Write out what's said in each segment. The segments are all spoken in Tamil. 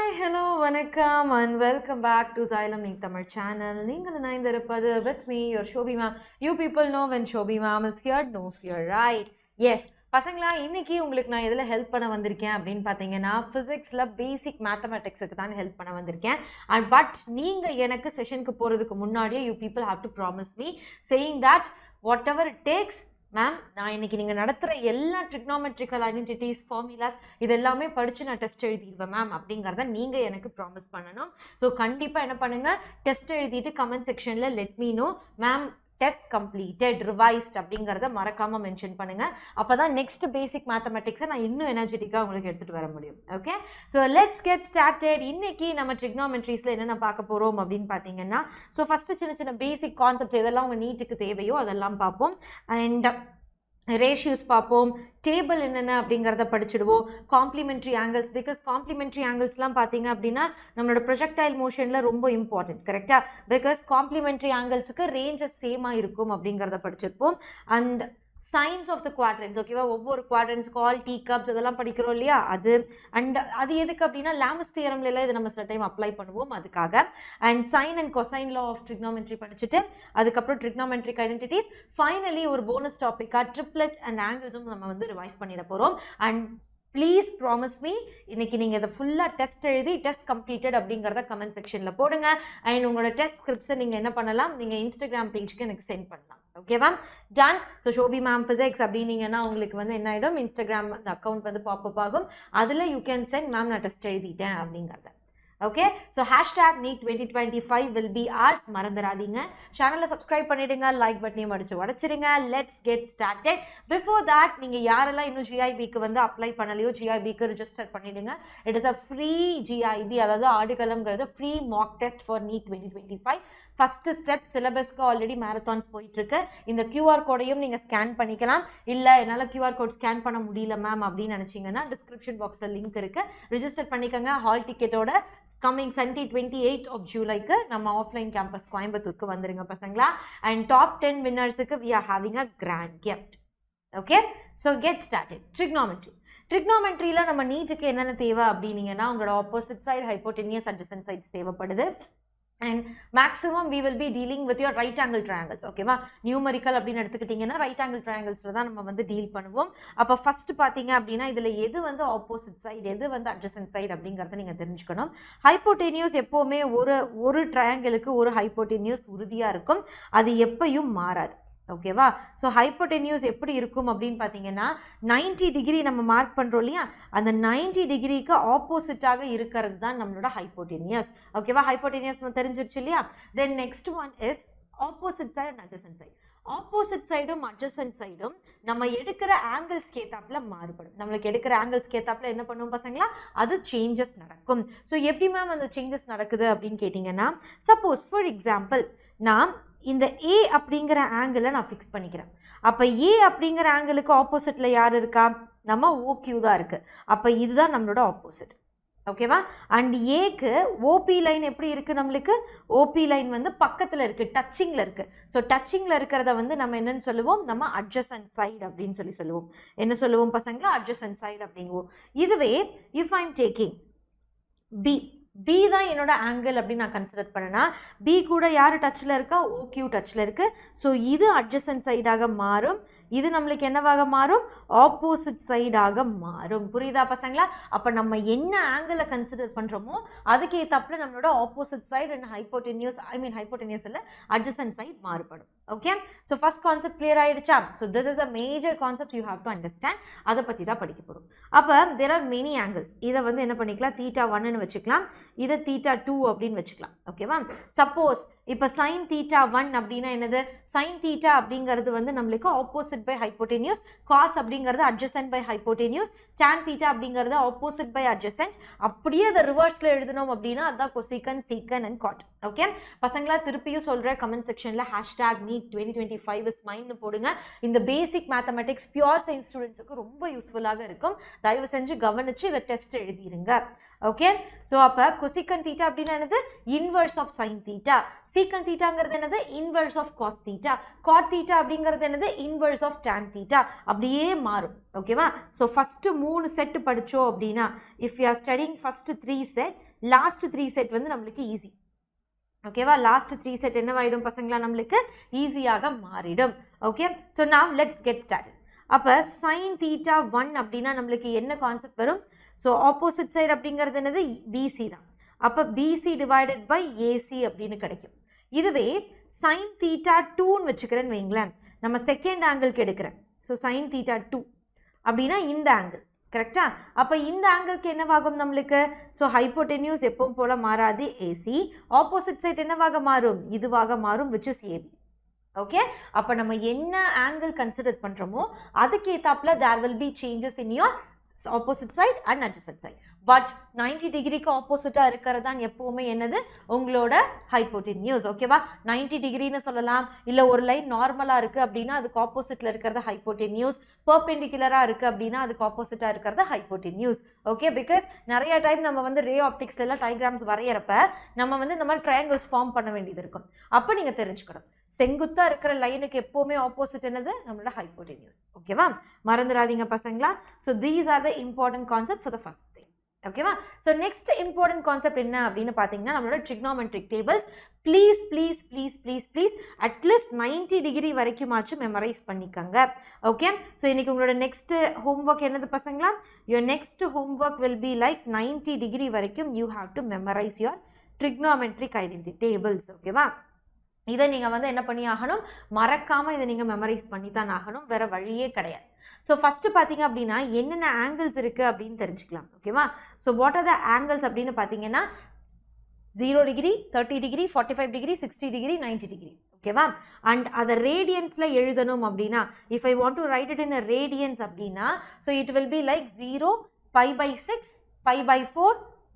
Hi, hello, vanakkam and welcome back to Xylem Ning Tamil channel. நீங்கள் இணைந்திருப்பது with me, your Shobhi ma'am. You people know when Shobhi ma'am is here, no fear, right? Yes. பசங்களா இன்னைக்கு உங்களுக்கு நான் எதில் ஹெல்ப் பண்ண வந்திருக்கேன் அப்படின்னு பார்த்தீங்கன்னா ஃபிசிக்ஸில் பேசிக் மேத்தமெட்டிக்ஸுக்கு தான் ஹெல்ப் பண்ண வந்திருக்கேன். அண்ட் பட் நீங்கள் எனக்கு செஷனுக்கு போகிறதுக்கு முன்னாடியே you people have to promise me saying that what ever it takes ma'am, நான் இன்னைக்கு நீங்கள் நடத்துகிற எல்லா ட்ரிக்னாமெட்ரிக்கல் ஐடென்டிட்டிஸ் ஃபார்முலாஸ் இதெல்லாமே படித்து நான் டெஸ்ட் எழுதிடுவேன் மேம் அப்படிங்கிறத நீங்கள் எனக்கு ப்ராமிஸ் பண்ணணும். ஸோ கண்டிப்பாக என்ன பண்ணுங்கள், டெஸ்ட் எழுதிட்டு கமெண்ட் செக்ஷனில் let me know ma'am test completed revised அப்படிங்கிறத மறக்காமல் மென்ஷன் பண்ணுங்கள். அப்போ தான் நெக்ஸ்ட் பேசிக் மேத்தமெட்டிக்ஸை நான் இன்னும் எனர்ஜெட்டிக்காக உங்களுக்கு எடுத்துகிட்டு வர முடியும். Okay, so let's get started. இன்னைக்கு நம்ம ட்ரிக்னாமெட்ரிஸில் என்னென்ன பார்க்க போகிறோம் அப்படின்னு பார்த்தீங்கன்னா, ஸோ ஃபஸ்ட்டு சின்ன சின்ன பேசிக் கான்செப்ட் எதெல்லாம் உங்கள் நீட்டுக்கு தேவையோ அதெல்லாம் பார்ப்போம். அண்ட் ரேஷியோஸ் பார்ப்போம், டேபிள் என்னென்ன அப்படிங்கிறத படிச்சுடுவோம், காம்ப்ளிமெண்ட்ரி ஆங்கிள்ஸ், பிகாஸ் காம்ப்ளிமெண்ட்ரி ஆங்கிள்ஸ்லாம் பார்த்தீங்க அப்படின்னா நம்மளோட ப்ரொஜெக்டைல் மோஷனில் ரொம்ப இம்பார்ட்டன்ட், கரெக்டாக? பிகாஸ் காம்ப்ளிமெண்ட்ரி ஆங்கிள்ஸுக்கு ரேஞ்சஸ் சேமாக இருக்கும் அப்படிங்கிறத படிச்சிருப்போம். And signs of the quadrants, ஓகேவா? ஒவ்வொரு குவாட்ரன்ஸ்க்கு ஆல் டீ கப்ஸ் இதெல்லாம் படிக்கிறோம் இல்லையா, அது. அண்ட் அது எதுக்கு அப்படின்னா லாமஸ் தியரம்ல எல்லாம் இது நம்ம சில டைம் அப்ளை பண்ணுவோம் அதுக்காக. And sine and cosine law of trigonometry படிச்சுட்டு அதுக்கப்புறம் ட்ரிக்னாமெட்ரிக் ஐடென்டிட்டிஸ், ஃபைனலி ஒரு போனஸ் டாப்பிக்காக ட்ரிப்ளெட் அண்ட் ஆங்கிள்ஸும் நம்ம வந்து ரிவைஸ் பண்ணிட போகிறோம். அண்ட் ப்ளீஸ் ப்ராமிஸ் மீ இன்னைக்கு நீங்கள் இதை ஃபுல்லாக டெஸ்ட் எழுதி டெஸ்ட் கம்ப்ளீட்டட் அப்படிங்கிறத கமெண்ட் செக்ஷனில் போடுங்க. அண்ட் உங்களோட டெஸ்ட் ஸ்கிரிப்ட்ஸை நீங்கள் என்ன பண்ணலாம், நீங்கள் இன்ஸ்டாகிராம் பேஜுக்கு எனக்கு சென்ட் பண்ணலாம். ஓகேவா? Done. So Shobi ma'am physics அப்படின்னீங்கன்னா உங்களுக்கு வந்து என்ன ஆகிடும், இன்ஸ்டாகிராம் அந்த அக்கௌண்ட் வந்து பாப்அப் ஆகும். அதில் யூ கேன் சென்ட் மேம் நான் டெஸ்ட் எழுதிட்டேன் அப்படிங்கிறத. Okay, so hashtag NEET 2025 will be ours. மறந்துடாதீங்க, சேனலை சப்ஸ்கிரைப் பண்ணிடுங்க, லைக் பட்டனையும் அடிச்சு உடச்சிடுங்க. Let's get started. Before that நீங்கள் யாரெல்லாம் இன்னும் ஜிஐபிக்கு வந்து அப்ளை பண்ணலையோ ஜிஐபிக்கு ரிஜிஸ்டர் பண்ணிடுங்க. It is a free GIP, அதாவது ஆடுகளம்ங்கிறது free mock test for NEET 2025. First step, சிலபஸ்க்கு ஆல்ரெடி மேரத்தான்ஸ் போயிட்டுருக்கு. இந்த கியூஆர் கோடையும் நீங்கள் ஸ்கேன் பண்ணிக்கலாம். இல்லை என்னால் கியூஆர் கோட் ஸ்கேன் பண்ண முடியல மேம் அப்படின்னு நினச்சிங்கன்னா டிஸ்கிரிப்ஷன் பாக்ஸில் லிங்க் இருக்குது, ரிஜிஸ்டர் பண்ணிக்கோங்க. ஹால் டிக்கெட்டோட coming Sunday 28th of July நம்ம ஆஃப்லைன் கேம்பஸ் கோயம்புத்தூருக்கு வந்துருங்க பசங்களா. அண்ட் டாப் 10 வின்னர்ஸுக்கு we are having a grand gift. Okay, so get started. ட்ரிக்னாமெட்ரியில் நம்ம நீட்டுக்கு என்னென்ன தேவை அப்படின்னீங்கன்னா, உங்களோட opposite side, hypotenuse, adjacent sides தேவைப்படுது. And maximum we will be dealing with your right angle triangles. ஓகேவா? நியூமரிக்கல் அப்படின்னு எடுத்துக்கிட்டிங்கன்னா ரைட் ஆங்கிள் ட்ரையாங்கிள்ஸில் தான் நம்ம வந்து டீல் பண்ணுவோம். அப்போ ஃபஸ்ட்டு பார்த்தீங்க அப்படின்னா இதில் எது வந்து ஆப்போசிட் சைடு, எது வந்து அட்ஜசன்ட் சைடு அப்படிங்கிறத நீங்கள் தெரிஞ்சுக்கணும். ஹைப்போடெனியூஸ் எப்போவுமே ஒரு ட்ரையாங்கிளுக்கு ஒரு ஹைப்போடெனியூஸ் உறுதியாக இருக்கும், அது எப்பயும் மாறாது. ஓகேவா? ஸோ ஹைப்போடெனியூஸ் எப்படி இருக்கும் அப்படின்னு பார்த்தீங்கன்னா 90 டிகிரி நம்ம மார்க் பண்ணுறோம் இல்லையா, அந்த 90 டிகிரிக்கு ஆப்போசிட்டாக இருக்கிறது தான் நம்மளோட ஹைப்போடெனியூஸ். ஓகேவா? ஹைப்போடெனியூஸ் நம்ம தெரிஞ்சிருச்சு இல்லையா? Then next one is opposite side and adjacent side. Opposite சைடும் அட்ஜசன்ட் சைடும் நம்ம எடுக்கிற ஆங்கிள்ஸ்க்கு ஏத்தாப்புல மாறுபடும். நம்மளுக்கு எடுக்கிற ஆங்கிள்ஸ்க்கு ஏத்தாப்புல என்ன பண்ணுவோம் பசங்களா, அது சேஞ்சஸ் நடக்கும். ஸோ எப்படி மேம் அந்த சேஞ்சஸ் நடக்குது அப்படின்னு கேட்டிங்கன்னா, சப்போஸ் ஃபார் எக்ஸாம்பிள் நான் இந்த ஏ அப்படிங்கிற ஆங்கிளை நான் ஃபிக்ஸ் பண்ணிக்கிறேன். அப்போ ஏ அப்படிங்கிற ஆங்கிளுக்கு ஆப்போசிட்டில் யார் இருக்கா, நம்ம ஓக்யூ தான் இருக்குது. அப்போ இதுதான் நம்மளோட ஆப்போசிட். ஓகேவா? அண்ட் ஏக்கு ஓபி லைன் எப்படி இருக்குது, நம்மளுக்கு ஓபி லைன் வந்து பக்கத்தில் இருக்குது, டச்சிங்கில் இருக்குது. ஸோ டச்சிங்கில் இருக்கிறத வந்து நம்ம என்னன்னு சொல்லுவோம், நம்ம அட்ஜசன்ட் சைடு அப்படின்னு சொல்லுவோம். என்ன சொல்லுவோம் பசங்களா, அட்ஜசன்ட் சைடு அப்படிங்குவோம். இதுவே if I am taking B தான் என்னோட ஆங்கிள் அப்படின்னு நான் கன்சிடர் பண்ணேன்னா, பி கூட யார் டச்சில் இருக்கா, ஓக்யூ டச்சில் இருக்குது. ஸோ இது அட்ஜசன்ட் சைடாக மாறும், இது நம்மளுக்கு என்னவாக மாறும், ஆப்போசிட் சைடாக மாறும். புரியுதா பசங்களா? அப்போ நம்ம என்ன ஆங்கிளை கன்சிடர் பண்ணுறோமோ அதுக்கு ஏற்றாப்புல நம்மளோட ஆப்போசிட் சைடு அண்ட் ஹைப்போடெனியூஸ் இல்லை அட்ஜசன்ட் சைடு மாறுபடும். Okay, so first concept clear ஆகிடுச்சா? So this is a major concept you have to understand. அதை பற்றி தான் படிக்க போகிறோம். அப்போ தேர் ஆர் மெனி ஆங்கிள்ஸ். இதை வந்து என்ன பண்ணிக்கலாம், θ1ன்னு வச்சுக்கலாம், இதை θ2 அப்படின்னு வச்சுக்கலாம். ஓகேவா? சப்போஸ் இப்போ sin θ1 அப்படின்னா என்னது, sin θ அப்படிங்கிறது வந்து நம்மளுக்கு ஆப்போசிட் பை ஹைப்போடெனியூஸ், cos அப்படிங்கிறது அட்ஜசன்ட் பை ஹைப்போடெனியூஸ், tan θ அப்படிங்கிறது ஆப்போசிட் பை அட்ஜசன்ட். அப்படியே அதை ரிவர்ஸில் எழுதணும் அப்படின்னா அதுதான் கொசிகன், சீக்கன் அண்ட் காட். ஓகே பசங்களா, திருப்பியும் சொல்கிறேன், கமெண்ட் செக்ஷனில் ஹேஷ்டாக் NEET 2025 is mine போடுங்க. இந்த பேசிக் மேத்தமெட்டிக்ஸ் பியூர் சயின்ஸ் ஸ்டூடெண்ட்ஸுக்கு ரொம்ப யூஸ்ஃபுல்லாக இருக்கும். தயவு செஞ்சு கவனிச்சு இதை டெஸ்ட் எழுதிருங்க. ஓகே, ஸோ அப்போ கொசிகன் தீட்டா அப்படின்னா என்னது? Inverse of sine theta. Secant தீட்டாங்கிறது என்னது? Inverse of cos theta. Cot theta அப்படிங்கிறது என்னது? Inverse of tan theta. அப்படியே மாறும். ஓகேவா? ஸோ ஃபஸ்ட்டு 3 செட்டு படித்தோம் அப்படின்னா, if you are studying first 3 set, last 3 set வந்து நம்மளுக்கு ஈஸி. ஓகேவா? லாஸ்ட் 3 செட் என்னவாயிடும் பசங்களா? நம்மளுக்கு ஈஸியாக மாறிடும். Okay, so now let's get started. அப்போ சைன் தீட்டா 1 அப்படின்னா நம்மளுக்கு என்ன கான்செப்ட் வரும்? ஸோ ஆப்போசிட் சைடு அப்படிங்கிறது என்னது? பிசி தான். அப்போ பிசி டிவைடட் பை ஏசி அப்படின்னு கிடைக்கும். இதுவே சைன் தீட்டா 2ன்னு வச்சுக்கிறேன்னு வைங்களேன், நம்ம செகண்ட் ஆங்கிளுக்கு எடுக்கிறேன். ஸோ சைன் தீட்டா 2 அப்படின்னா இந்த ஆங்கிள், கரெக்டா? அப்போ இந்த ஆங்கிளுக்கு என்னவாகும் நம்மளுக்கு? ஸோ ஹைப்போடென்யூஸ் எப்பவும் போல மாறாது, ஏசி. ஆப்போசிட் சைட் என்னவாக மாறும்? இதுவாக மாறும், விச் இஸ் ஏபி. ஓகே, அப்போ நம்ம என்ன ஆங்கிள் கன்சிடர் பண்ணுறோமோ அதுக்கேற்றாப்புல there will be changes in your opposite side and adjacent side. But 90 டிகிரிக்கு ஆப்போசிட்டாக இருக்கிறது தான் எப்போவுமே என்னது? உங்களோட ஹைப்போடென்யூஸ். ஓகேவா? 90 டிகிரின்னு சொல்லலாம். இல்லை ஒரு லைன் நார்மலாக இருக்குது அப்படின்னா அதுக்கு ஆப்போசிட்டில் இருக்கிறது ஹைப்போடென்யூஸ். பெர்பெண்டிகுலராக இருக்குது அப்படின்னா அதுக்கு ஆப்போசிட்டாக இருக்கிறது ஹைப்போடென்யூஸ். ஓகே, பிகாஸ் நிறைய டைம் நம்ம வந்து ரே ஆப்டிக்ஸ்லாம் டயக்ராம்ஸ் வரைகிறப்ப நம்ம வந்து இந்த மாதிரி ட்ரையாங்கிள்ஸ் ஃபார்ம் பண்ண வேண்டியது இருக்கும். அப்போ நீங்கள் தெரிஞ்சுக்கணும், செங்குத்தாக இருக்கிற லைனுக்கு எப்போவுமே ஆப்போசிட் என்னது? நம்மளோட ஹைப்போடென்யூஸ். ஓகேவா? மறந்துடாதீங்க பசங்களா. So these are the important concept for the first thing. ஓகேவா? ஸோ நெக்ஸ்ட் இம்பார்ட்டன்ட் கான்செப்ட் என்ன அப்படின்னு பார்த்தீங்கன்னா, நம்மளோட trigonometric tables. Please please please please please at least 90 degree வரைக்குமாச்சும் மெமரைஸ் பண்ணிக்கோங்க. ஓகே, ஸோ இன்னைக்கு உங்களோட நெக்ஸ்ட் ஹோம்ஒர்க் என்னது பசங்களா? Your next homework will be like 90 degree வரைக்கும் you have to memorise your trigonometric identity tables. ஓகேவா? இதை நீங்கள் வந்து என்ன பண்ணி ஆகணும்? மறக்காமல் இதை நீங்கள் மெமரைஸ் பண்ணி தான் ஆகணும், வேறு வழியே கிடையாது. ஸோ ஃபஸ்ட்டு பார்த்தீங்க அப்படின்னா என்னென்ன ஆங்கிள்ஸ் இருக்குது அப்படின்னு தெரிஞ்சுக்கலாம். ஓகேவா? So what are the angles அப்படின்னு பார்த்தீங்கன்னா 0 degree, 30 degree, 45 degree, 60 degree, 90 degree. ஓகேவா? அண்ட் அதை ரேடியன்ஸில் எழுதணும் அப்படின்னா, if I want to write it in a radians அப்படின்னா, so it will be like 0, π/6, π/4,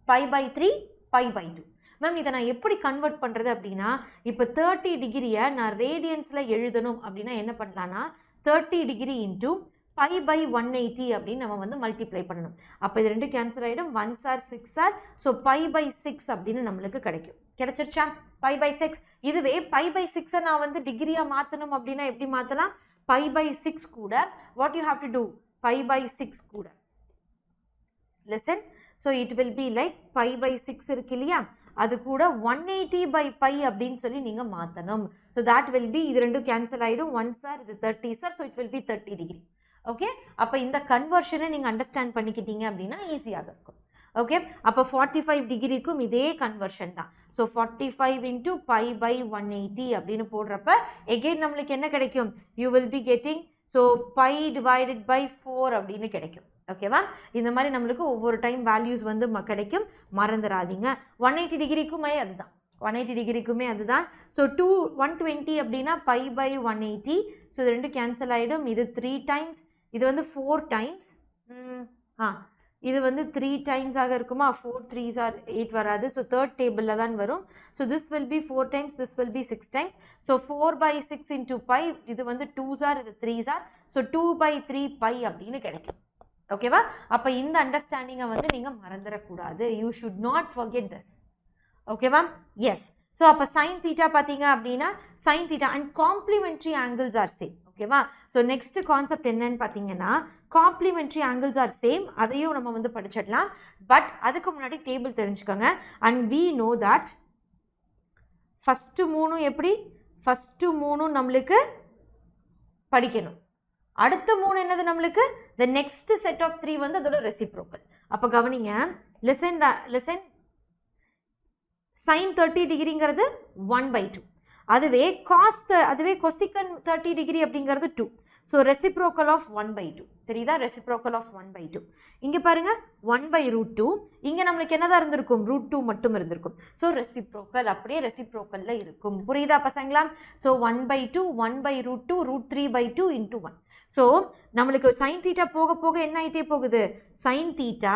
π/3, π/2. Ma'am இதை நான் எப்படி கன்வெர்ட் பண்ணுறது அப்படின்னா, இப்போ 30 டிகிரியை நான் ரேடியன்ஸில் எழுதணும் அப்படின்னா என்ன பண்ணலான்னா, 30 டிகிரி இன்ட்டு π/180 அப்படின்னு நம்ம வந்து மல்டிப்ளை பண்ணணும். அப்போ இது ரெண்டு கேன்சல் ஆகிடும். 1s are 6s are, so π/6 அப்படின்னு நம்மளுக்கு கிடைக்கும். கிடைச்சிருச்சா? π/6. இதுவே π/6 நான் வந்து டிகிரியாக மாற்றணும் அப்படின்னா எப்படி மாற்றலாம்? π/6 கூட what you have to do? π/6 கூட listen, so it will be like π/6 இருக்கு இல்லையா, அது கூட 180/π அப்படின்னு சொல்லி நீங்க மாத்தணும். so that will be, இது ரெண்டும் கேன்சல் ஆயிடும். 1s are, இது 30s are, so it will be 30 degree. Okay, அப்போ இந்த கன்வர்ஷனை நீங்கள் அண்டர்ஸ்டாண்ட் பண்ணிக்கிட்டீங்க அப்படின்னா ஈஸியாக இருக்கும். ஓகே, அப்போ 45 டிகிரிக்கும் இதே கன்வர்ஷன் தான். ஸோ 45 இன்ட்டு π/180 அப்படின்னு போடுறப்ப எகெயின் நம்மளுக்கு என்ன கிடைக்கும்? You will be getting so π/4 அப்படின்னு கிடைக்கும். ஓகேவா? இந்த மாதிரி நம்மளுக்கு ஒவ்வொரு டைம் வேல்யூஸ் வந்து கிடைக்கும், மறந்துடாதீங்க. 180 டிகிரிக்குமே அதுதான், 180 டிகிரிக்குமே அதுதான். ஸோ 120 அப்படின்னா π/180. ஸோ இது ரெண்டு கேன்சல் ஆகிடும். இது 3 டைம்ஸ், இது வந்து 4 டைம்ஸ். இது வந்து 3 டைம்ஸாக இருக்குமா? 4 3s are 8 வராது. ஸோ தேர்ட் டேபிளில் தான் வரும். So this will be 4 times, this will be 6 times. So 4/6 into π, இது வந்து 2s are, இது 3s are. ஸோ 2/3π அப்படின்னு கிடைக்கும். ஓகேவா? அப்போ இந்த அண்டர்ஸ்டாண்டிங்கை வந்து நீங்கள் மறந்துடக்கூடாது. You should not forget this. ஓகேவா? எஸ். ஸோ அப்போ சைன் தீட்டா பார்த்தீங்க அப்படின்னா sine theta and complimentary angles R same. ஓகேவா? ஸோ நெக்ஸ்ட் கான்செப்ட் என்னன்னு பார்த்தீங்கன்னா, காம்ப்ளிமெண்ட்ரி ஆங்கிள்ஸ் ஆர் சேம், அதையும் நம்ம வந்து படிச்சிடலாம். பட் அதுக்கு முன்னாடி டேபிள் தெரிஞ்சுக்கோங்க. And we know that first 3 எப்படி? ஃபஸ்ட்டு 3 நம்மளுக்கு படிக்கணும். அடுத்த 3 என்னது நம்மளுக்கு? the next set of 3 வந்து அதோட ரெசிப்ரோக்கல். அப்போ கவனிங்க, லிசன் sin 30 டிகிரிங்கிறது 1/2. அதுவே கொசிகன் 30 டிகிரி அப்படிங்கிறது 2. So reciprocal of 1/2. தெரியுதா? Reciprocal of 1/2. இங்கே பாருங்க 1/√2. இங்கே நம்மளுக்கு என்னதான் இருந்திருக்கும்? √2 மட்டும் இருந்திருக்கும். ஸோ ரெசிப்ரோக்கல் அப்படியே ரெசிப்ரோக்கலில் இருக்கும். புரியுதா பசங்களா? So 1/2, 1/√2, √3/2 into 1. ஸோ நம்மளுக்கு சைன் தீட்டா போக போக என்ன ஆகிட்டே போகுது? Sine theta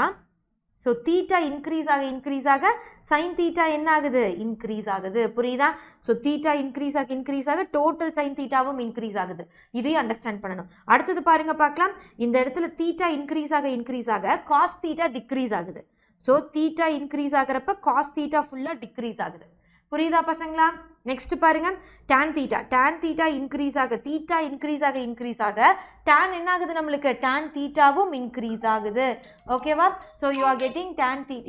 so theta increase ஆக சைன் தீட்டா என்ன ஆகுது? இன்க்ரீஸ் ஆகுது. புரியுதா? ஸோ தீட்டா இன்க்ரீஸ் ஆக டோட்டல் சைன் தீட்டாவும் இன்க்ரீஸ் ஆகுது. இதையும் அண்டர்ஸ்டாண்ட் பண்ணணும். அடுத்தது பாருங்க பார்க்கலாம். இந்த இடத்துல தீட்டா இன்க்ரீஸ் ஆக காஸ் தீட்டா டிக்ரீஸ் ஆகுது. ஸோ தீட்டா இன்க்ரீஸ் ஆகிறப்ப காஸ் தீட்டா ஃபுல்லாக டிக்ரீஸ் ஆகுது. புரியுதா பசங்களா? நெக்ஸ்ட் பாருங்க, tan தீட்டா இன்க்ரீஸ் ஆக tan என்ன ஆகுது நம்மளுக்கு? tan தீட்டாவும் இன்க்ரீஸ் ஆகுது. ஓகேவா? So you are getting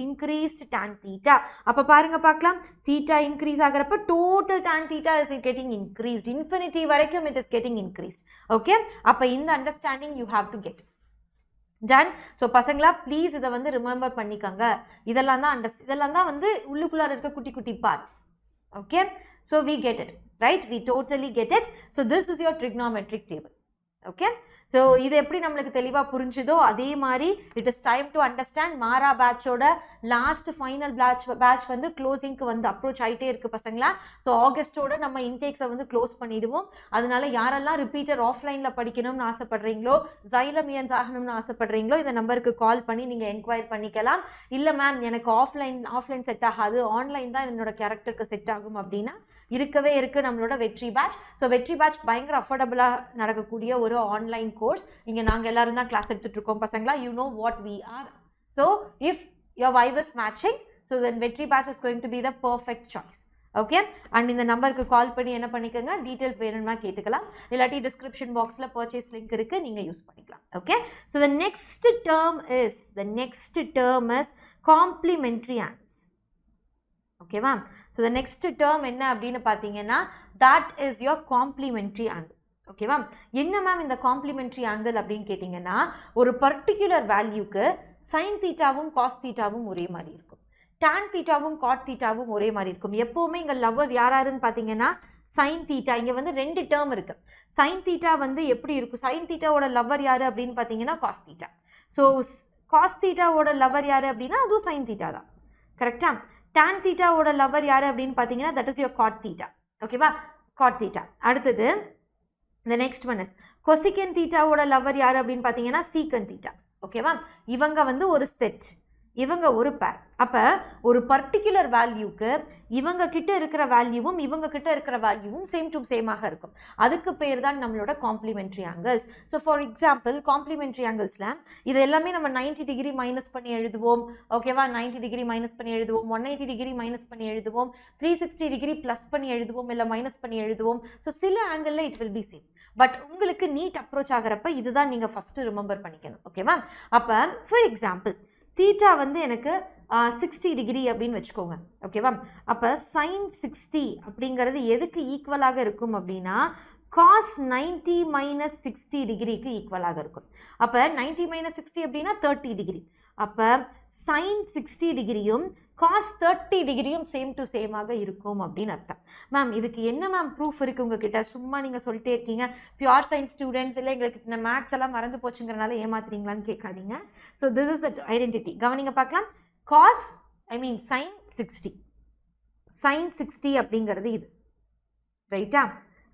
increased tan theta. அப்போ பாருங்க பார்க்கலாம், தீட்டா இன்க்ரீஸ் ஆகிறப்ப total tan theta is getting increased. Infinity வரைக்கும் it is getting increased. Okay, அப்போ இந்த understanding you have to get. Done. So பசங்களா ப்ளீஸ் இதை வந்து ரிமெம்பர் பண்ணிக்கோங்க. இதெல்லாம் தான் வந்து உள்ளுக்குள்ளார இருக்க குட்டி குட்டி parts. Okay, so we get it, right? We totally get it. So this is your trigonometric table. Okay, so இது எப்படி நம்மளுக்கு தெளிவா புரிஞ்சுதோ அதே மாதிரி it is time to understand. மாரா பேட்சோட லாஸ்ட் ஃபைனல் பேட்ச் வந்து க்ளோசிங்க்கு வந்து அப்ரோச் ஆகிட்டே இருக்கு பசங்களா. ஸோ ஆகஸ்டோட நம்ம இன்டேக்ஸை வந்து க்ளோஸ் பண்ணிடுவோம். அதனால யாரெல்லாம் ரிப்பீட்டர் ஆஃப்லைனில் படிக்கணும்னு ஆசைப்படுறீங்களோ, ஜைலமியன்ஸ் ஆகணும்னு ஆசைப்படுறீங்களோ, இந்த நம்பருக்கு கால் பண்ணி நீங்கள் என்கொயர் பண்ணிக்கலாம். இல்லை மேம் எனக்கு ஆஃப்லைன் செட் ஆகாது, ஆன்லைன் தான் என்னோட கேரக்டருக்கு செட் ஆகும் அப்படின்னா இருக்கவே இருக்குது நம்மளோட வெற்றி பேட்ச். ஸோ வெற்றி பேட்ச் பயங்கர அஃபோர்டபுளாக நடக்கக்கூடிய ஒரு ஆன்லைன் கோர்ஸ். இங்கே நாங்கள் எல்லாரும் தான் கிளாஸ் எடுத்துகிட்டு இருக்கோம் பசங்களா. You know what we are. So if your vibe is matching, so then Vetri batch is going to be the perfect choice. Okay, and இந்த நம்பருக்கு கால் பண்ணி என்ன பண்ணிக்கங்க, டீடைல்ஸ் வேணும்னா கேட்டுக்கலாம். இல்லாட்டி டிஸ்கிரிப்ஷன் பாக்ஸில் பர்ச்சேஸ் லிங்க் இருக்கு, நீங்கள் யூஸ் பண்ணிக்கலாம். Okay, so the next term is complementary angles. ஓகேவா? ஸோ the next term என்ன அப்படின்னு பார்த்தீங்கன்னா that is your complementary angle. ஓகேவா? என்ன மேம் இந்த காம்ப்ளிமெண்ட்ரி ஆங்கிள் அப்படின்னு கேட்டிங்கன்னா, ஒரு பர்டிகுலர் வேல்யூக்கு சைன் தீட்டாவும் காஸ் தீட்டாவும் ஒரே மாதிரி இருக்கும், டான் தீட்டாவும் காட் தீட்டாவும் ஒரே மாதிரி இருக்கும். எப்போவுமே இங்கே லவ்வர்ஸ் யாருன்னு பார்த்தீங்கன்னா சைன் தீட்டா. இங்கே வந்து 2 டேர்ம் இருக்குது. சைன் தீட்டா வந்து எப்படி இருக்கும்? சைன் தீட்டாவோட லவ்வர் யார் அப்படின்னு பார்த்தீங்கன்னா காஸ் தீட்டா. ஸோ காஸ் தீட்டாவோட லவ்வர் யார் அப்படின்னா அதுவும் சைன் தீட்டா தான். கரெக்டா? டான் தீட்டாவோட லவ்வர் யார் அப்படின்னு பார்த்தீங்கன்னா that is your cot theta. ஓகேவா? Cot theta. அடுத்தது the next one is cosecant தீட்டாவோட லவ்வர் யார் அப்படின்னு பார்த்தீங்கன்னா சீக்கன் தீட்டா. ஓகேவா? இவங்க வந்து ஒரு செட், இவங்க ஒரு பேர். அப்போ ஒரு பர்டிகுலர் வேல்யூக்கு இவங்க கிட்ட இருக்கிற வேல்யூவும் இவங்க கிட்ட இருக்கிற வேல்யூவும் சேம் டு சேமாக இருக்கும். அதுக்கு பேர் தான் நம்மளோட complementary angles. So for example complementary ஆங்கிள்ஸில் இது எல்லாமே நம்ம 90 டிகிரி மைனஸ் பண்ணி எழுதுவோம். ஓகேவா? 90 டிகிரி மைனஸ் பண்ணி எழுதுவோம், 180 டிகிரி மைனஸ் பண்ணி எழுதுவோம், 360 டிகிரி ப்ளஸ் பண்ணி எழுதுவோம், இல்லை மைனஸ் பண்ணி எழுதுவோம். ஸோ சில ஆங்கிளில் it will B same. But உங்களுக்கு நீட் அப்ரோச் ஆகிறப்ப இதுதான் நீங்கள் ஃபஸ்ட்டு ரிமெம்பர் பண்ணிக்கணும். ஓகேவா? அப்போ ஃபார் எக்ஸாம்பிள் தீட்டா வந்து எனக்கு 60 டிகிரி அப்படின்னு வச்சுக்கோங்க. ஓகேவா? அப்போ சைன் 60 அப்படிங்கிறது எதுக்கு ஈக்குவலாக இருக்கும் அப்படின்னா காஸ் 90 மைனஸ் 60 டிகிரிக்கு ஈக்குவலாக இருக்கும். அப்போ 90 மைனஸ் 60 அப்படின்னா 30 டிகிரி. அப்போ சைன் 60 டிகிரியும் காஸ் 30 டிகிரியும் சேம் டு சேமாக இருக்கும் அப்படின்னு அர்த்தம். மேம் இதுக்கு என்ன மேம் ப்ரூஃப் இருக்குது உங்ககிட்ட? சும்மா நீங்கள் சொல்லிட்டே இருக்கீங்க. பியூர் சயின்ஸ் ஸ்டூடெண்ட்ஸ் இல்லை எங்களுக்கு இந்த மேத்ஸ் எல்லாம் மறந்து போச்சுங்கிறனால ஏமாத்துறீங்களான்னு கேட்காதீங்க. So this is the identity. கவனிங்க பார்க்கலாம். காஸ் சைன் 60 அப்படிங்கிறது இது, ரைட்டா?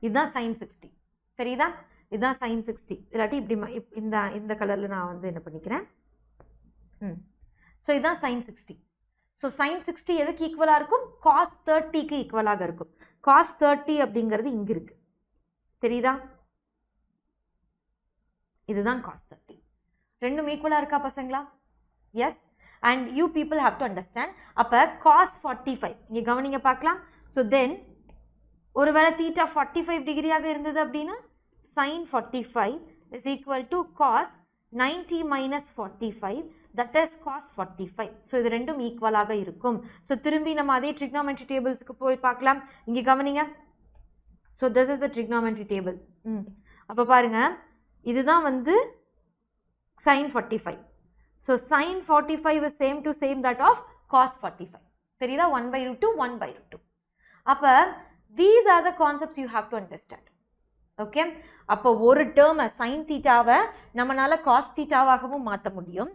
இதுதான் சைன் 60. சரிதா? இதுதான் சைன் 60. இல்லாட்டி இப்படி இந்த கலரில் நான் வந்து என்ன பண்ணிக்கிறேன். ஸோ இதுதான் சைன் 60. ஸோ சைன் 60 எதுக்கு ஈக்குவலாக இருக்கும்? காஸ் 30க்கு ஈக்குவலாக இருக்கும். காஸ் 30 அப்படிங்கிறது இங்கே இருக்கு, தெரியுதா? இதுதான் காஸ் 30. ரெண்டும் ஈக்குவலாக இருக்கா பசங்களா? Yes. And you people have to understand. அப்போ காஸ் 45 இங்கே கவனிங்க பார்க்கலாம். ஸோ தென் ஒருவேளை தீட்டா 45 டிகிரியாக இருந்தது அப்படின்னா sine 45 is equal to cos 90 minus 45, that is cos 45. So இது ரெண்டும் ஈக்குவலாக இருக்கும். ஸோ திரும்பி நம்ம அதே ட்ரிக்னாமெட்ரி டேபிள்ஸுக்கு போய் பார்க்கலாம். இங்கே கவனிங்க. So this is the trigonometry table. அப்போ பாருங்க, இதுதான் வந்து sine 45. So sine 45 is same to same that of cos 45. சரிதா? 1/√2 1/√2. அப்போ these are the concepts you have to understand. Okay? அப்போ ஒரு டேர்மை சைன் தீட்டாவை நம்மளால காஸ் தீட்டாவாகவும் மாற்ற முடியும்.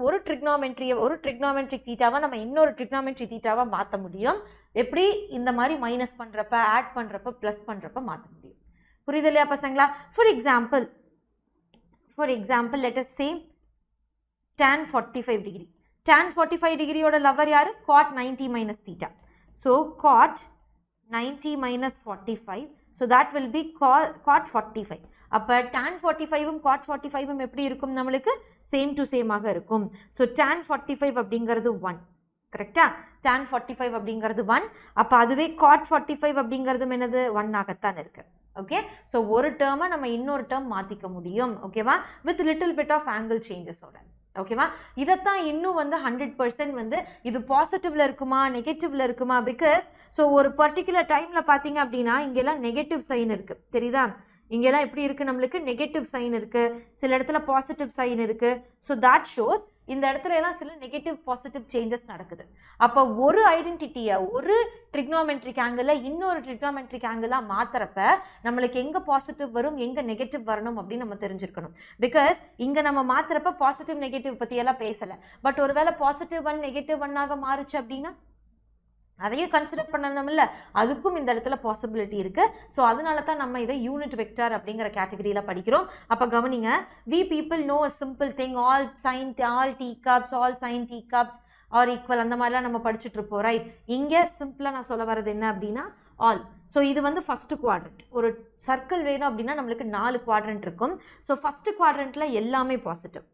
ஒரு ட்ரிக்னாமெட்ரிக் தீட்டாவை நம்ம இன்னொரு ட்ரிக்னாமெட்ரி தீட்டாவை மாற்ற முடியும். எப்படி? இந்த மாதிரி மைனஸ் பண்ணுறப்ப, ஆட் பண்ணுறப்ப, ப்ளஸ் பண்ணுறப்ப மாற்ற முடியும். புரியுது இல்லையா பசங்களா? For example let us say tan 45 degree. tan 45 டிகிரியோட லவர் யாரு? cot 90 minus theta. So cot 90 minus 45. So that will be cot 45. அப்ப tan 45 cot 45 எப்படி இருக்கும்? நம்மளுக்கு சேம் டு சேம் ஆக இருக்கும். So tan 45 அப்படிங்கிறது 1. கரெக்டா? tan 45 அப்படிங்கிறது 1. அப்ப அதுவே cot 45 அப்படிங்கிறதும் என்னது? 1 ஆகத்தான் இருக்கு. ஓகே, ஸோ ஒரு டேர்மை நம்ம இன்னொரு டேர்ம் மாற்றிக்க முடியும். ஓகேவா? With little bit of angle சேஞ்சஸோட. ஓகேவா? இதைத்தான் இன்னும் வந்து 100% வந்து இது பாசிட்டிவ்ல இருக்குமா நெகட்டிவ்ல இருக்குமா? பிகாஸ் ஸோ ஒரு பர்டிகுலர் டைம்ல பார்த்தீங்க அப்படின்னா இங்கெல்லாம் நெகட்டிவ் சைன் இருக்கு, தெரியுதா? இங்கெல்லாம் எப்படி இருக்கு? நம்மளுக்கு நெகட்டிவ் சைன் இருக்கு, சில இடத்துல பாசிட்டிவ் சைன் இருக்கு. ஸோ தட் ஷோஸ் இந்த இடத்துல எல்லாம் சில நெகட்டிவ் பாசிட்டிவ் சேஞ்சஸ் நடக்குது. அப்போ ஒரு ஐடென்டிட்டியை ஒரு ட்ரிக்னோமெட்ரிக் ஆங்கிள் இன்னொரு ட்ரிக்னோமெட்ரிக் ஆங்கிளா மாத்துறப்ப நம்மளுக்கு எங்க பாசிட்டிவ் வரும் எங்க நெகட்டிவ் வரணும் அப்படின்னு நம்ம தெரிஞ்சிருக்கணும். பிகாஸ் இங்க நம்ம மாத்துறப்ப பாசிட்டிவ் நெகட்டிவ் பத்தி எல்லாம் பேசல. பட் ஒருவேளை பாசிட்டிவ் 1 நெகட்டிவ் 1 மாறுச்சு அப்படின்னா அதையும் கன்சிடர் பண்ணணும்ல, அதுக்கும் இந்த இடத்துல பாசிபிலிட்டி இருக்கு. ஸோ அதனால தான் நம்ம இதை யூனிட் வெக்டார் அப்படிங்கிற கேட்டகரியில படிக்கிறோம். அப்ப கவனிங்க, we people know a simple thing, all teacups all sin teacups are equal அந்த மாதிரிலாம் நம்ம படிச்சுட்டு இருப்போம், ரைட்? இங்க சிம்பிளா நான் சொல்ல வர்றது என்ன அப்படின்னா ஆல். ஸோ இது வந்து ஃபர்ஸ்ட் குவாட்ரண்ட். ஒரு சர்க்கிள் வேணும் அப்படின்னா நம்மளுக்கு 4 குவாட்ரண்ட் இருக்கும். ஸோ ஃபர்ஸ்ட் குவாட்ரண்ட்ல எல்லாமே பாசிட்டிவ்.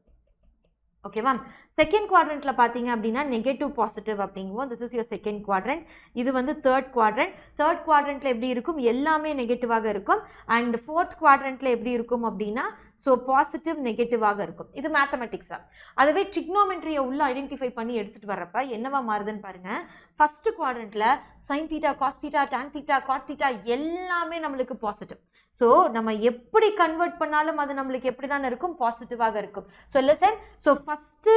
ஓகேவா? செகண்ட் குவாட்ரண்ட்ல பார்த்தீங்க அப்படின்னா நெகட்டிவ் பாசிட்டிவ் அப்படிங்குவோம். This is your second quadrant. இது வந்து தேர்ட் குவாட்ரண்ட். தேர்ட் குவாட்ரண்ட்ல எப்படி இருக்கும்? எல்லாமே நெகட்டிவாக இருக்கும். அண்ட் ஃபோர்த் குவாட்ரண்ட்ல எப்படி இருக்கும் அப்படின்னா ஸோ பாசிட்டிவ் நெகட்டிவாக இருக்கும். இது மேத்தமெட்டிக்ஸா. அதுவே ட்ரிக்னோமெட்ரியை உள்ள ஐடென்டிஃபை பண்ணி எடுத்துட்டு வர்றப்ப என்னவா மாறுதுன்னு பாருங்க. ஃபர்ஸ்ட் குவாட்ரண்ட்ல sine theta cos theta tan theta cot theta எல்லாமே நம்மளுக்கு பாசிட்டிவ். ஸோ நம்ம எப்படி கன்வெர்ட் பண்ணாலும் அது நம்மளுக்கு எப்படி தான் இருக்கும்? பாசிட்டிவாக இருக்கும். So listen, so first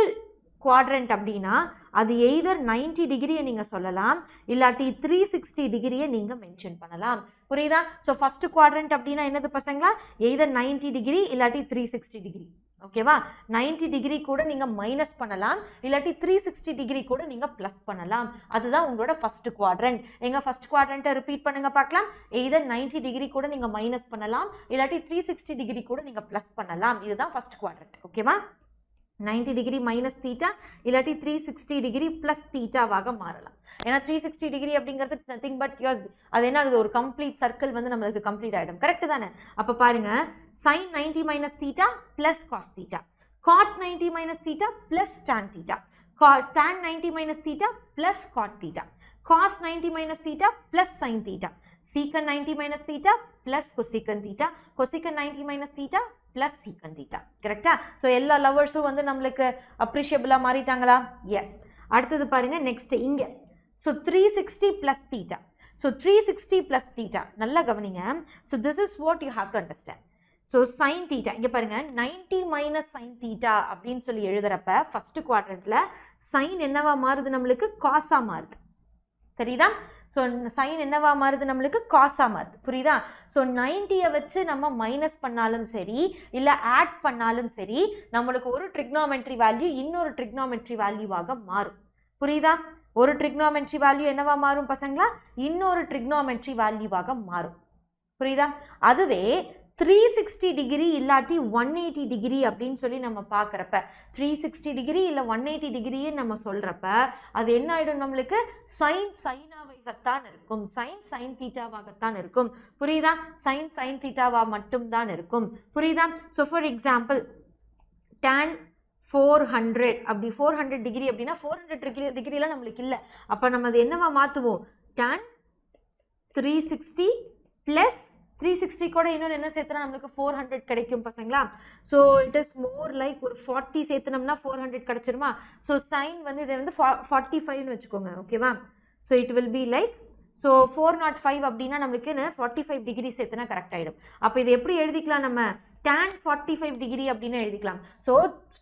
quadrant அப்படின்னா அது எய்தர் 90 டிகிரியை நீங்க சொல்லலாம், இல்லாட்டி 360 டிகிரியை நீங்க மென்ஷன் பண்ணலாம். புரியுதா? ஸோ ஃபர்ஸ்ட் குவாட்ரண்ட் அப்படின்னா என்னது பசங்களா? எய்தர் 90 டிகிரி இல்லாட்டி 360 டிகிரி. ஓகேவா? 90 டிகிரி கூட நீங்க மைனஸ் பண்ணலாம், இல்லாட்டி 360 டிகிரி கூட நீங்க பிளஸ் பண்ணலாம். அதுதான் உங்களோட ஃபர்ஸ்ட் குவாட்ரண்ட். எங்க ஃபர்ஸ்ட் குவாட்ரண்ட்டை ரிப்பீட் பண்ணுங்க பார்க்கலாம். எய்தர் 90 டிகிரி கூட நீங்க மைனஸ் பண்ணலாம், இல்லாட்டி 360 டிகிரி கூட நீங்க பிளஸ் பண்ணலாம். இதுதான் ஃபர்ஸ்ட் குவாட்ரண்ட். ஓகேவா? 90 டிகிரி மைனஸ் தீட்டா இல்லாட்டி 360 டிகிரி பிளஸ் தீட்டாவாக மாறலாம். ஏன்னா 360 டிகிரி அப்படிங்கிறது இட்ஸ் நத்திங் பட் அது என்ன ஆகுது? ஒரு கம்ப்ளீட் சர்க்கிள் வந்து நம்மளுக்கு கம்ப்ளீட் ஆகிடும். கரெக்ட் தானே? அப்போ பாருங்க, sin 90 minus theta plus cos theta, cot 90 minus theta plus tan theta, tan 90 minus theta plus cot theta, cos 90 minus theta plus sin theta, secant 90 minus theta plus cosecant theta, cosecant 90 minus theta plus secant theta. கரெக்டா? ஸோ எல்லா லவர்ஸும் வந்து நம்மளுக்கு அப்ரிஷியபிளா மாறிட்டாங்களா? எஸ். அடுத்தது பாருங்க, நெக்ஸ்ட் இங்க so 360 plus theta. So 360 plus theta நல்லா கவனிங்க. So this is what you have to understand. So sine theta இங்கே பாருங்க, 90 மைனஸ் சைன் தீட்டா அப்படின்னு சொல்லி எழுதுறப்ப ஃபர்ஸ்ட் குவாட்ரண்ட்ல சைன் என்னவா மாறுது? நம்மளுக்கு காசா மாறுது. தெரியுதா? ஸோ சைன் என்னவா மாறுது? நம்மளுக்கு காசா மாறுது. புரியுதா? ஸோ 90யை வச்சு நம்ம மைனஸ் பண்ணாலும் சரி இல்லை ஆட் பண்ணாலும் சரி நம்மளுக்கு ஒரு ட்ரிக்னாமெட்ரி வேல்யூ இன்னொரு ட்ரிக்னாமெட்ரி வேல்யூவாக மாறும். புரியுதா? ஒரு ட்ரிக்னாமெட்ரி வேல்யூ என்னவா மாறும் பசங்களா? இன்னொரு ட்ரிக்னாமெட்ரி வேல்யூவாக மாறும். புரியுதா? அதுவே 360 டிகிரி இல்லாட்டி 180 டிகிரி அப்படின்னு சொல்லி நம்ம பார்க்குறப்ப 360 டிகிரி இல்லை 180 டிகிரின்னு நம்ம சொல்கிறப்ப அது என்ன ஆகிடும்? நம்மளுக்கு சைனாவாகத்தான் இருக்கும், சைன் தீட்டாவாகத்தான் இருக்கும். புரியுதா? சைன் தீட்டாவா மட்டும்தான் இருக்கும். புரியுதா? ஸோ ஃபார் எக்ஸாம்பிள் tan 400 அப்படி 400 டிகிரி அப்படின்னா 400 டிகிரிலாம் நம்மளுக்கு இல்லை. அப்போ நம்ம அது என்னவா மாற்றுவோம்? tan 360 ப்ளஸ் 360 கூட இன்னொன்று என்ன சேர்த்துனா நம்மளுக்கு 400 கிடைக்கும் பசங்களா. So it is more like ஒரு 40 சேர்த்துனோம்னா 400 கிடைச்சிருமா. ஸோ சைன் வந்து இதை வந்து 45ன்னு வச்சுக்கோங்க. ஓகேவா? So it will be like so 405 அப்படின்னா நம்மளுக்கு 45 டிகிரி சேர்த்துனா கரெக்ட் ஆகிடும். அப்போ இது எப்படி எழுதிக்கலாம்? நம்ம tan 45 டிகிரி அப்படின்னு எழுதிக்கலாம். ஸோ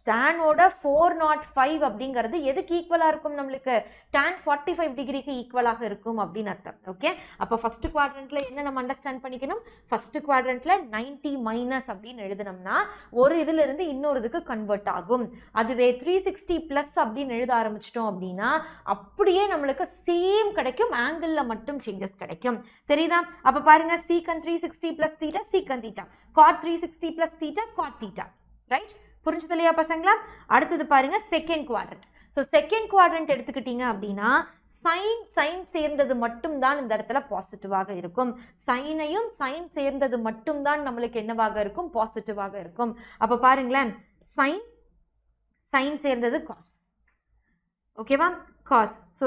டேனோட 405 அப்படிங்கிறது எதுக்கு ஈக்குவலாக இருக்கும்? நம்மளுக்கு tan 45 டிகிரிக்கு ஈக்குவலாக இருக்கும் அப்படின்னு அர்த்தம். ஓகே, அப்போ ஃபர்ஸ்ட் குவாட்ரண்ட்ல என்ன நம்ம அண்டர்ஸ்டாண்ட் பண்ணிக்கணும்? ஃபர்ஸ்ட் குவாட்ரண்ட்ல 90 மைனஸ் அப்படின்னு எழுதினோம்னா ஒரு இதுல இருந்து இன்னொரு இதுக்கு கன்வெர்ட் ஆகும். அதுவே 360 பிளஸ் அப்படின்னு எழுத ஆரம்பிச்சிட்டோம் அப்படின்னா அப்படியே நம்மளுக்கு சேம் கிடைக்கும், ஆங்கிள் மட்டும் சேஞ்சஸ் கிடைக்கும். தெரியுதா? அப்ப பாருங்க, secant 360 plus theta secant theta, cot 360 plus theta cot theta. Right? புரிஞ்சது இல்லையா பசங்களா? அடுத்தது பாருங்க second quadrant. So second quadrant எடுத்துக்கிட்டீங்க அப்படின்னா சைன் சேர்ந்தது மட்டும்தான் இந்த இடத்துல பாசிட்டிவாக இருக்கும். சைனையும் சைன் சேர்ந்தது மட்டும்தான் நம்மளுக்கு என்னவாக இருக்கும், பாசிட்டிவாக இருக்கும். அப்போ பாருங்களேன், சைன் சேர்ந்தது காஸ், ஓகேவா, காஸ். ஸோ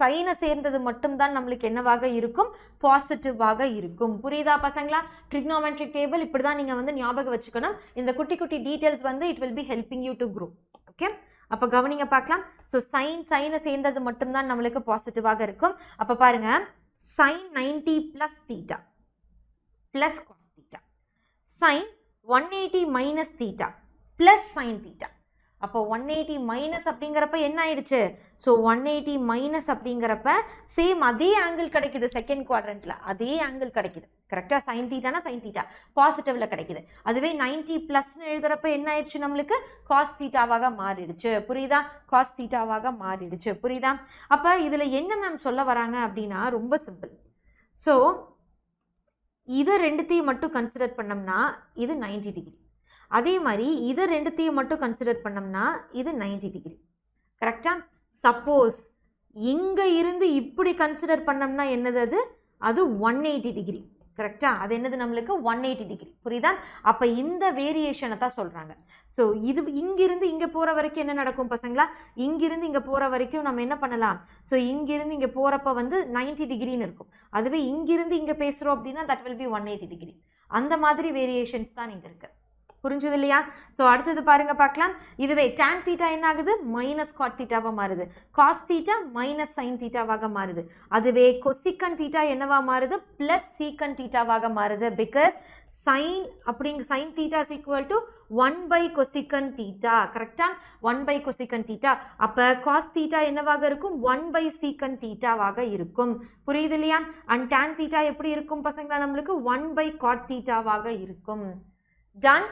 சைனை சேர்ந்தது மட்டும்தான் நம்மளுக்கு என்னவாக இருக்கும், பாசிட்டிவாக இருக்கும். புரியுதா பசங்களா? ட்ரிக்னோமெட்ரிக் டேபிள் இப்படி தான் நீங்கள் வந்து ஞாபகம் வச்சுக்கணும். இந்த குட்டி குட்டி டீட்டெயில்ஸ் வந்து it will be helping you to grow. Okay, அப்போ கவனிங்க பார்க்கலாம். ஸோ சைனை சேர்ந்தது மட்டும்தான் நம்மளுக்கு பாசிட்டிவாக இருக்கும். அப்போ பாருங்க, சைன் 90 + θ + cos θ, சைன் 180 - θ + sin θ. அப்போ 180 மைனஸ் அப்படிங்கிறப்ப என்ன ஆயிடுச்சு, ஸோ 180 மைனஸ் அப்படிங்கிறப்ப சேம் அதே ஆங்கிள் கிடைக்குது. செகண்ட் குவாட்ரண்ட்ல அதே ஆங்கிள் கிடைக்குது. கரெக்டாக சைன் தீட்டானா சைன் தீட்டா பாசிட்டிவ்ல கிடைக்குது. அதுவே 90 + எழுதுறப்ப என்ன ஆயிடுச்சு, நம்மளுக்கு காஸ் தீட்டாவாக மாறிடுச்சு. புரியுதா? காஸ் தீட்டாவாக மாறிடுச்சு. புரியுதா? அப்போ இதில் என்ன மேம் சொல்ல வராங்க அப்படின்னா ரொம்ப சிம்பிள். ஸோ இதை ரெண்டுத்தையும் மட்டும் கன்சிடர் பண்ணோம்னா இது 90 டிகிரி. அதே மாதிரி இதை ரெண்டுத்தையும் மட்டும் கன்சிடர் பண்ணோம்னா இது 90 டிகிரி. கரெக்டா? சப்போஸ் இங்கே இருந்து இப்படி கன்சிடர் பண்ணோம்னா என்னது, அது 180 டிகிரி. கரெக்டா? அது என்னது, நம்மளுக்கு 180 டிகிரி. புரியுதா? அப்போ இந்த வேரியேஷனை தான் சொல்கிறாங்க. ஸோ இது இங்கிருந்து இங்கே போகிற வரைக்கும் என்ன நடக்கும் பசங்களா, இங்கிருந்து இங்கே போகிற வரைக்கும் நம்ம என்ன பண்ணலாம், ஸோ இங்கிருந்து இங்கே போகிறப்ப வந்து 90 டிகிரின்னு இருக்கும். அதுவே இங்கிருந்து இங்கே பேசுகிறோம் அப்படின்னா தட் வில் பி 180 டிகிரி. அந்த மாதிரி வேரியேஷன்ஸ் தான் இங்கே இருக்குது. புரிஞ்சது இல்லையா? ஸோ அடுத்தது பாருங்க பார்க்கலாம். இதுவே tan தீட்டா என்ன ஆகுது, மைனஸ் காட் தீட்டாவாக மாறுது. காஸ் தீட்டா மைனஸ் சைன் தீட்டாவாக மாறுது. அதுவே கொசிக்கன் தீட்டா என்னவா மாறுது, பிளஸ் சீக்கன் தீட்டாவாக மாறுது. Because sine theta is equal to cosecant theta. கரெக்டா? Cosecant theta. அப்போ காஸ் தீட்டா என்னவாக இருக்கும், 1/சீக்கன் தீட்டாவாக இருக்கும். புரியுது இல்லையா? அண்ட் tan தீட்டா எப்படி இருக்கும் பசங்களா, நம்மளுக்கு 1/காட் தீட்டாவாக இருக்கும். டன்.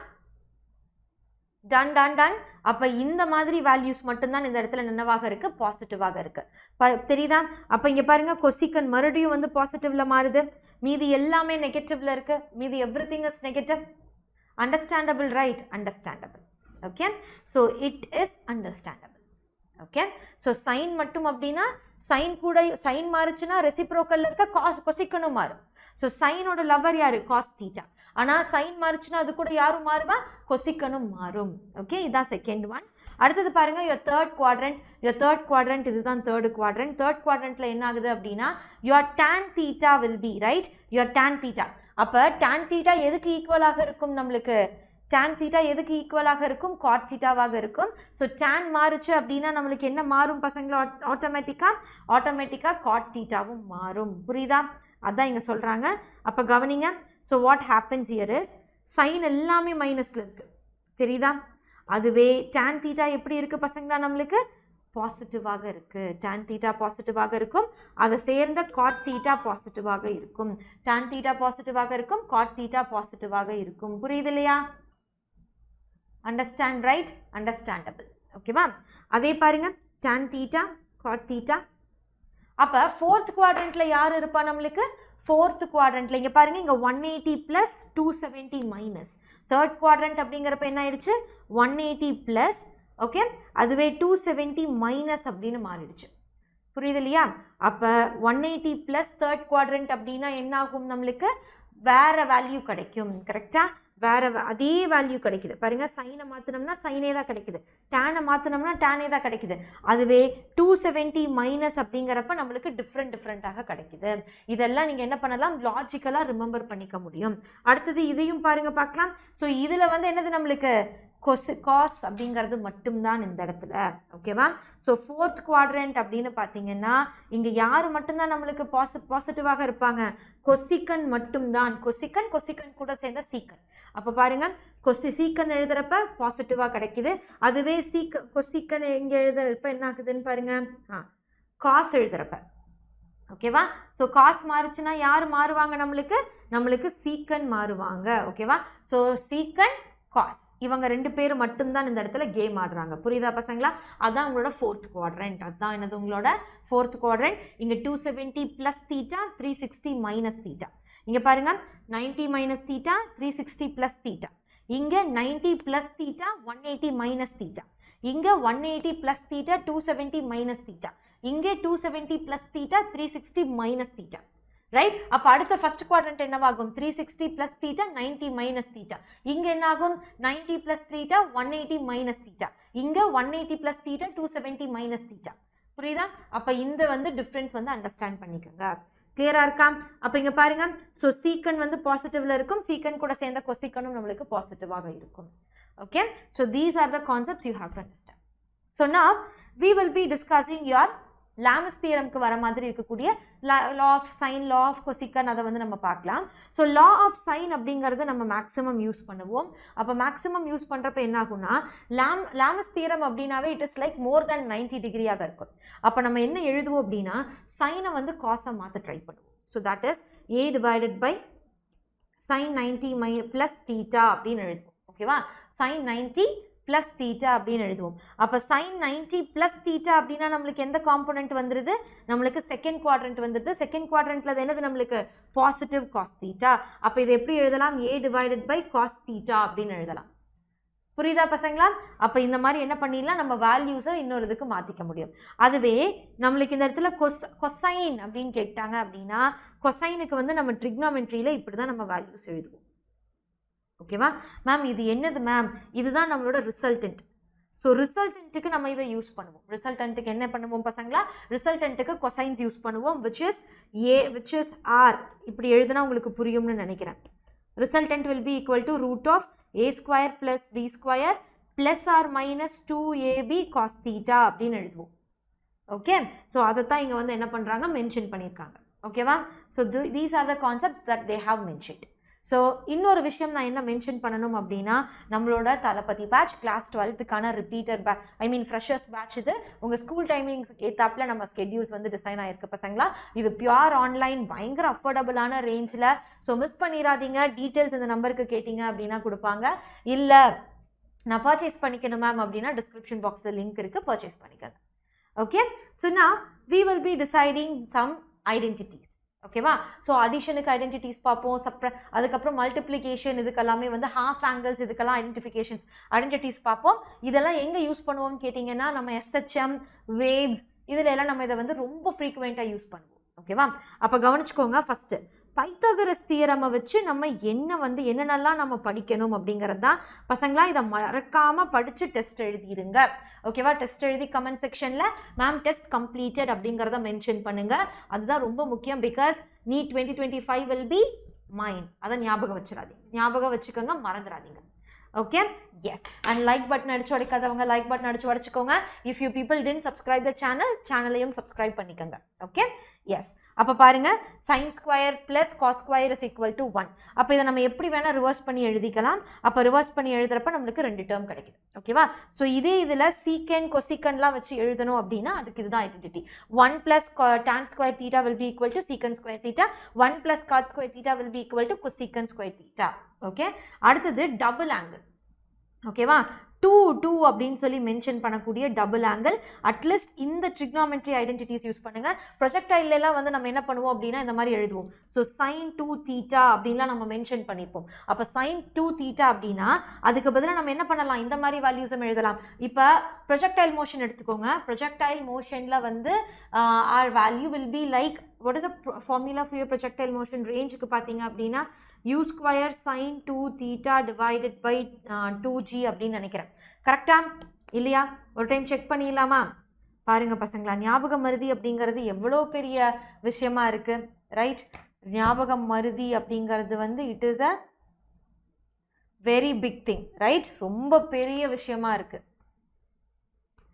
அப்போ இந்த மாதிரி வேல்யூஸ் மட்டும்தான் இந்த இடத்துல என்னவாக இருக்கு, பாசிட்டிவாக இருக்கு. தெரியுதா? அப்போ இங்கே பாருங்க, கொசிக்கன் மறுபடியும் வந்து பாசிட்டிவ்ல மாறுது. மீதி எல்லாமே நெகட்டிவ்ல இருக்கு. மீதி everything is negative. Understandable, right? Understandable. Okay, so it is understandable. Okay, so sine மட்டும் அப்படின்னா சைன் கூட சைன் மாறுச்சுன்னா ரெசிப்ரோக்கல்ல இருக்க கொசிக்கனும் மாறும். ஸோ சைனோட லவர் யாரு, காஸ் தீட்டா. ஆனால் சைன் மாறுச்சுன்னா அது கூட யாரும் மாறுவா, கொசிக்கனும் மாறும். ஓகே, இதான் செகண்ட் ஒன். அடுத்தது பாருங்க, யுவர் தேர்ட் குவாட்ரண்ட் இதுதான் தேர்ட் குவாட்ரண்ட். தேர்ட் குவாட்ரண்ட்ல என்ன ஆகுது அப்படின்னா your tan theta will be, right, your tan theta. அப்போ tan தீட்டா எதுக்கு ஈக்குவலாக இருக்கும், நம்மளுக்கு tan தீட்டா எதுக்கு ஈக்குவலாக இருக்கும், காட் தீட்டாவாக இருக்கும். ஸோ tan மாறுச்சு அப்படின்னா நம்மளுக்கு என்ன மாறும் பசங்களா, ஆட்டோமேட்டிக்காக காட் தீட்டாவும் மாறும். புரியுதா? அதான் இங்கே சொல்கிறாங்க. அப்போ கவனிங்க. So what happens here is, sine எல்லாமே மைனஸில் இருக்குது. தெரியுதா? அதுவே tan தீட்டா எப்படி இருக்குது பசங்களா, நம்மளுக்கு பாசிட்டிவாக இருக்குது. tan தீட்டா பாசிட்டிவாக இருக்கும். அதை சேர்ந்த காட் தீட்டா பாசிட்டிவாக இருக்கும். tan தீட்டா பாசிட்டிவாக இருக்கும், காட் தீட்டா பாசிட்டிவாக இருக்கும். புரியுது இல்லையா? Understand, right? அண்டர்ஸ்டாண்டபிள். ஓகேவா? அதே பாருங்க, tan தீட்டா காட் தீட்டா. அப்போ ஃபோர்த் குவாட்ரண்ட்ல யார் இருப்பா, நம்மளுக்கு ஃபோர்த் குவாட்ரண்ட்ல இங்கே பாருங்க, இங்கே 180 + 270 மைனஸ். தேர்ட் குவாட்ரண்ட் அப்படிங்கிறப்ப என்ன ஆயிடுச்சு, 180 +, ஓகே, அதுவே 270 மைனஸ் அப்படின்னு மாறிடுச்சு. புரியுது இல்லையா? அப்போ 180 + தேர்ட் குவாட்ரண்ட் அப்படின்னா என்ன ஆகும், நம்மளுக்கு வேற வேல்யூ கிடைக்கும். கரெக்டா? வேற அதே வேல்யூ கிடைக்குது. பாருங்க, சைனை மாற்றினோம்னா சைனே தான் கிடைக்குது, டேனை மாற்றினோம்னா டேனே தான் கிடைக்குது. அதுவே 270 மைனஸ் அப்படிங்கிறப்ப நம்மளுக்கு டிஃப்ரெண்ட்டாக கிடைக்குது. இதெல்லாம் நீங்கள் என்ன பண்ணலாம், லாஜிக்கலாக ரிமெம்பர் பண்ணிக்க முடியும். அடுத்தது இதையும் பாருங்க பார்க்கலாம். ஸோ இதில் வந்து என்னது, நம்மளுக்கு காஸ் அப்படிங்கிறது மட்டும்தான் இந்த இடத்துல. ஓகேவா? ஸோ ஃபோர்த் குவாட்ரண்ட் அப்படின்னு பார்த்தீங்கன்னா இங்கே யார் மட்டும்தான் நம்மளுக்கு பாசிட்டிவாக இருப்பாங்க, கொசிக்கன் மட்டும்தான். கொசிக்கன் கூட சேர்ந்த சீக்கன். அப்போ பாருங்க, சீக்கன் எழுதுறப்ப பாசிட்டிவாக கிடைக்குது. அதுவே கொசிக்கன் எங்கே எழுதுறப்ப என்ன ஆகுதுன்னு பாருங்க, காஸ் எழுதுறப்ப. ஓகேவா? ஸோ காஸ் மாறுச்சுன்னா யார் மாறுவாங்க, நம்மளுக்கு சீக்கன் மாறுவாங்க. ஓகேவா? ஸோ சீக்கன், காஸ், இவங்க ரெண்டு பேரும் மட்டும்தான் இந்த இடத்துல கேம் ஆடுறாங்க. புரியுதா பசங்களா? அதான் உங்களோட ஃபோர்த் குவாட்ரண்ட். அதுதான் என்னது, உங்களோட ஃபோர்த் குவாட்ரண்ட். இங்கே 270 + தீட்டா, 360 மைனஸ் தீட்டா. இங்கே பாருங்க, 90 மைனஸ் தீட்டா, 360 + தீட்டா. இங்கே 90 + தீட்டா, 180 மைனஸ் தீட்டா. இங்கே 180 ப்ளஸ் தீட்டா 270 மைனஸ் தீட்டா, இங்கே 270 plus theta 360 minus theta, right? அப்போ அடுத்த ஃபர்ஸ்ட் குவாட்ரண்ட் என்னவாகும்? 360 ப்ளஸ் தீட்டா 90 மைனஸ் தீட்டா. இங்கே என்ன ஆகும்? 90 ப்ளஸ் தீட்டா 180 மைனஸ் தீட்டா, இங்கே 180 ப்ளஸ் தீட்டா 270 மைனஸ் தீட்டா. புரியுதா? அப்போ இந்த வந்து டிஃப்ரென்ஸ் வந்து அண்டர்ஸ்டாண்ட் பண்ணிக்கோங்க. கிளியரா இருக்கா? அப்போ இங்கே பாருங்க, ஸோ சீக்கன் வந்து பாசிட்டிவ்ல இருக்கும், சீக்கன் கூட சேர்ந்த கொசிக்கனும் நம்மளுக்கு பாசிட்டிவாக இருக்கும். Okay, so these are the concepts you have to understand. So now we will be discussing your Lami's தியரம்க்கு வர மாதிரி இருக்கக்கூடிய law of sine, law of cosecant, அதை வந்து நம்ம பார்க்கலாம். ஸோ லா ஆஃப் சைன் அப்படிங்கிறத நம்ம மேக்ஸிமம் யூஸ் பண்ணுவோம். அப்போ மேக்ஸிமம் யூஸ் பண்ணுறப்ப என்ன ஆகும்னா, லாமஸ் தியரம் அப்படின்னாவே இட் இஸ் லைக் மோர் தேன் 90 டிகிரியாக இருக்கும். அப்போ நம்ம என்ன எழுதுவோம் அப்படின்னா, சைனை வந்து காஸை மாற்ற ட்ரை பண்ணுவோம். So that is a divided by sine 90 plus theta அப்படின்னு எழுதுவோம். ஓகேவா? சைன் 90 ப்ளஸ் தீட்டா அப்படின்னு எழுதுவோம். அப்போ சைன் 90 ப்ளஸ் தீட்டா அப்படின்னா நம்மளுக்கு எந்த காம்போனன்ட் வந்துடுது? நம்மளுக்கு செகண்ட் குவாட்ரண்ட் வந்துடுது. செகண்ட் குவாட்ரண்ட்ல என்னது? நம்மளுக்கு பாசிட்டிவ் காஸ் தீட்டா. அப்போ இதை எப்படி எழுதலாம்? a divided by cos theta அப்படின்னு எழுதலாம். புரியுதா பசங்களா? அப்போ இந்த மாதிரி என்ன பண்ணிடலாம், நம்ம வேல்யூஸை இன்னொரு இதுக்கு மாற்றிக்க முடியும். அதுவே நம்மளுக்கு இந்த இடத்துல கொசைன் அப்படின்னு கேட்டாங்க அப்படின்னா, கொசைனுக்கு வந்து நம்ம ட்ரிக்னாமெட்ரியில் இப்படி தான் நம்ம வேல்யூஸ் எழுதுவோம். ஓகேவா மேம்? இது என்னது மேம்? இதுதான் நம்மளோட ரிசல்டன்ட். ஸோ ரிசல்டன்ட்டுக்கு நம்ம இதை யூஸ் பண்ணுவோம். ரிசல்டன்ட்டுக்கு என்ன பண்ணுவோம் பசங்களா? ரிசல்டன்ட்டுக்கு கொசைன்ஸ் யூஸ் பண்ணுவோம், விச் இஸ் ஆர். இப்படி எழுதுனா உங்களுக்கு புரியும்னு நினைக்கிறேன். Resultant will be equal to root of a square plus b square plus R minus 2ab cos theta அப்படின்னு எழுதுவோம். ஓகே, ஸோ அதை தான் இங்கே வந்து என்ன பண்ணுறாங்க, மென்ஷன் பண்ணியிருக்காங்க. ஓகேவா? So these are the concepts that they have mentioned. So இன்னொரு விஷயம் நான் என்ன மென்ஷன் பண்ணணும் அப்படின்னா, நம்மளோட தளபதி பேட்ச் கிளாஸ் 12க்கான ரிப்பீட்டர் பேட்ச், ஐ மீன் ஃப்ரெஷர்ஸ் பேட்ச். இது உங்கள் ஸ்கூல் டைமிங்ஸ்க்கு ஏற்றாப்புல நம்ம ஸ்கெட்யூல்ஸ் வந்து டிசைன் ஆகிருக்கு பசங்களா. இது பியூர் ஆன்லைன், பயங்கர அஃபோர்டபுளான ரேஞ்சில். ஸோ மிஸ் பண்ணிடாதீங்க. டீட்டெயில்ஸ் இந்த நம்பருக்கு கேட்டிங்க அப்படின்னா கொடுப்பாங்க. இல்லை நான் பர்ச்சேஸ் பண்ணிக்கணும் மேம் அப்படின்னா டிஸ்கிரிப்ஷன் பாக்ஸில் லிங்க் இருக்குது, பர்ச்சேஸ் பண்ணிக்கோங்க. ஓகே, ஸோ நான் we will be deciding some identities. ஓகேவா? ஸோ அடிஷனுக்கு ஐடென்டிட்டிஸ் பார்ப்போம், அதுக்கப்புறம் மல்டிப்ளிகேஷன், இதுக்கெல்லாமே வந்து ஹாஃப் ஆங்கிள்ஸ், இதுக்கெல்லாம் ஐடென்டிட்டிஸ் பார்ப்போம். இதெல்லாம் எங்கே யூஸ் பண்ணுவோம்னு கேட்டிங்கன்னா, நம்ம SHM, வேவ்ஸ், இதில் எல்லாம் நம்ம இதை வந்து ரொம்ப ஃப்ரீக்வெண்ட்டாக யூஸ் பண்ணுவோம். ஓகேவா? அப்போ கவனிச்சுக்கோங்க. ஃபஸ்ட்டு பைத்தாகரஸ் தியரமை வச்சு நம்ம என்னென்னலாம் நம்ம படிக்கணும் அப்படிங்கிறது தான் பசங்களா. இதை மறக்காமல் படித்து டெஸ்ட் எழுதிடுங்க. ஓகேவா? டெஸ்ட் எழுதி கமெண்ட் செக்ஷனில் மேம் டெஸ்ட் கம்ப்ளீட்டட் அப்படிங்கிறத மென்ஷன் பண்ணுங்கள். அதுதான் ரொம்ப முக்கியம். Because NEET 2025 will be mine. அதை ஞாபகம் வச்சுக்கோங்க, மறந்துடாதீங்க. Okay, yes. And like button அடிச்சு உடைக்காதவங்க லைக் பட்டன் அடிச்சு உடைச்சுக்கோங்க. If you people didn't subscribe the சேனலையும் சப்ஸ்கிரைப் பண்ணிக்கோங்க. Okay, yes. அப்போ பாருங்க, sine square plus cos square is equal to 1. அப்போ இதை நம்ம எப்படி வேணால் ரிவர்ஸ் பண்ணி எழுதிக்கலாம். அப்போ ரிவர்ஸ் பண்ணி எழுதுறப்ப நம்மளுக்கு 2 டேர்ம் கிடைக்குது. ஓகேவா? ஸோ இதே இதில் சீக்கன் கொசிக்கன்லாம் வச்சு எழுதணும் அப்படின்னா அதுக்கு இதுதான் identity. 1 plus tan square theta will be equal to சீக்கன் square theta, 1 plus God square theta will be equal to கொசிக்கன் square theta. Okay, அடுத்தது டபுள் ஆங்கிள். ஓகேவா? 2 அப்படின்னு சொல்லி மென்ஷன் பண்ணக்கூடிய டபுள் ஆங்கிள். அட்லீஸ்ட் இந்த ட்ரிக்னாமெட்ரி ஐடென்டிட்டிஸ் யூஸ் பண்ணுங்க. ப்ரொஜெக்டைல்லாம் வந்து நம்ம என்ன பண்ணுவோம் அப்படின்னா இந்த மாதிரி எழுதுவோம். ஸோ sin 2 தீட்டா அப்படின்லாம் நம்ம மென்ஷன் பண்ணிப்போம். அப்போ sin 2 தீட்டா அப்படின்னா அதுக்கு பதிலாக நம்ம என்ன பண்ணலாம், இந்த மாதிரி வேல்யூஸும் எழுதலாம். இப்போ ப்ரொஜெக்டைல் மோஷன் எடுத்துக்கோங்க. ப்ரொஜெக்டைல் மோஷனில் வந்து R value will be like, what is the formula for your projectile motion? ரேஞ்சுக்கு பார்த்தீங்க அப்படின்னா u square sin 2 theta divided by 2g அப்படின்னு நினைக்கிறேன். கரெக்டா இல்லையா? ஒரு டைம் செக் பண்ணிடலாமா? பாருங்க பசங்களா, ஞாபகம் மருதி அப்படிங்கிறது எவ்வளோ பெரிய விஷயமா இருக்கு, ரைட்? ஞாபகம் மருதி அப்படிங்கிறது வந்து it is a very big thing, right? ரொம்ப பெரிய விஷயமா இருக்கு.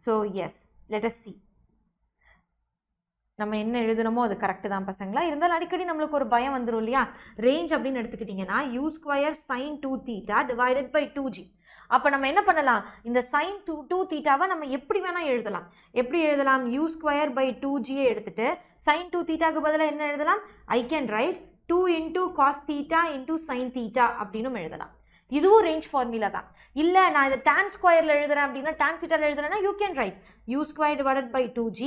So yes, let us see. நம்ம என்ன எழுதுனமோ அது கரெக்டு தான் பசங்களா. இருந்தாலும் அடிக்கடி நம்மளுக்கு ஒரு பயம் வந்துடும் இல்லையா? ரேஞ்ச் அப்படின்னு எடுத்துக்கிட்டிங்கன்னா u square sin 2 theta divided by 2g. அப்போ நம்ம என்ன பண்ணலாம், இந்த sin 2 தீட்டாவை நம்ம எப்படி வேணால் எழுதலாம். எப்படி எழுதலாம்? u ஸ்கொயர் பை 2g எடுத்துட்டு sin 2 தீட்டாக்கு பதிலாக என்ன எழுதலாம்? I can write 2 into cos theta into sin theta அப்படின்னு எழுதலாம். இதுவும் ரேஞ்ச் ஃபார்முலா தான். இல்லை நான் இதை tan ஸ்கொயரில் எழுதுறேன் அப்படின்னா, tan தீட்டாவில் எழுதுறேன்னா you can write u square divided by 2g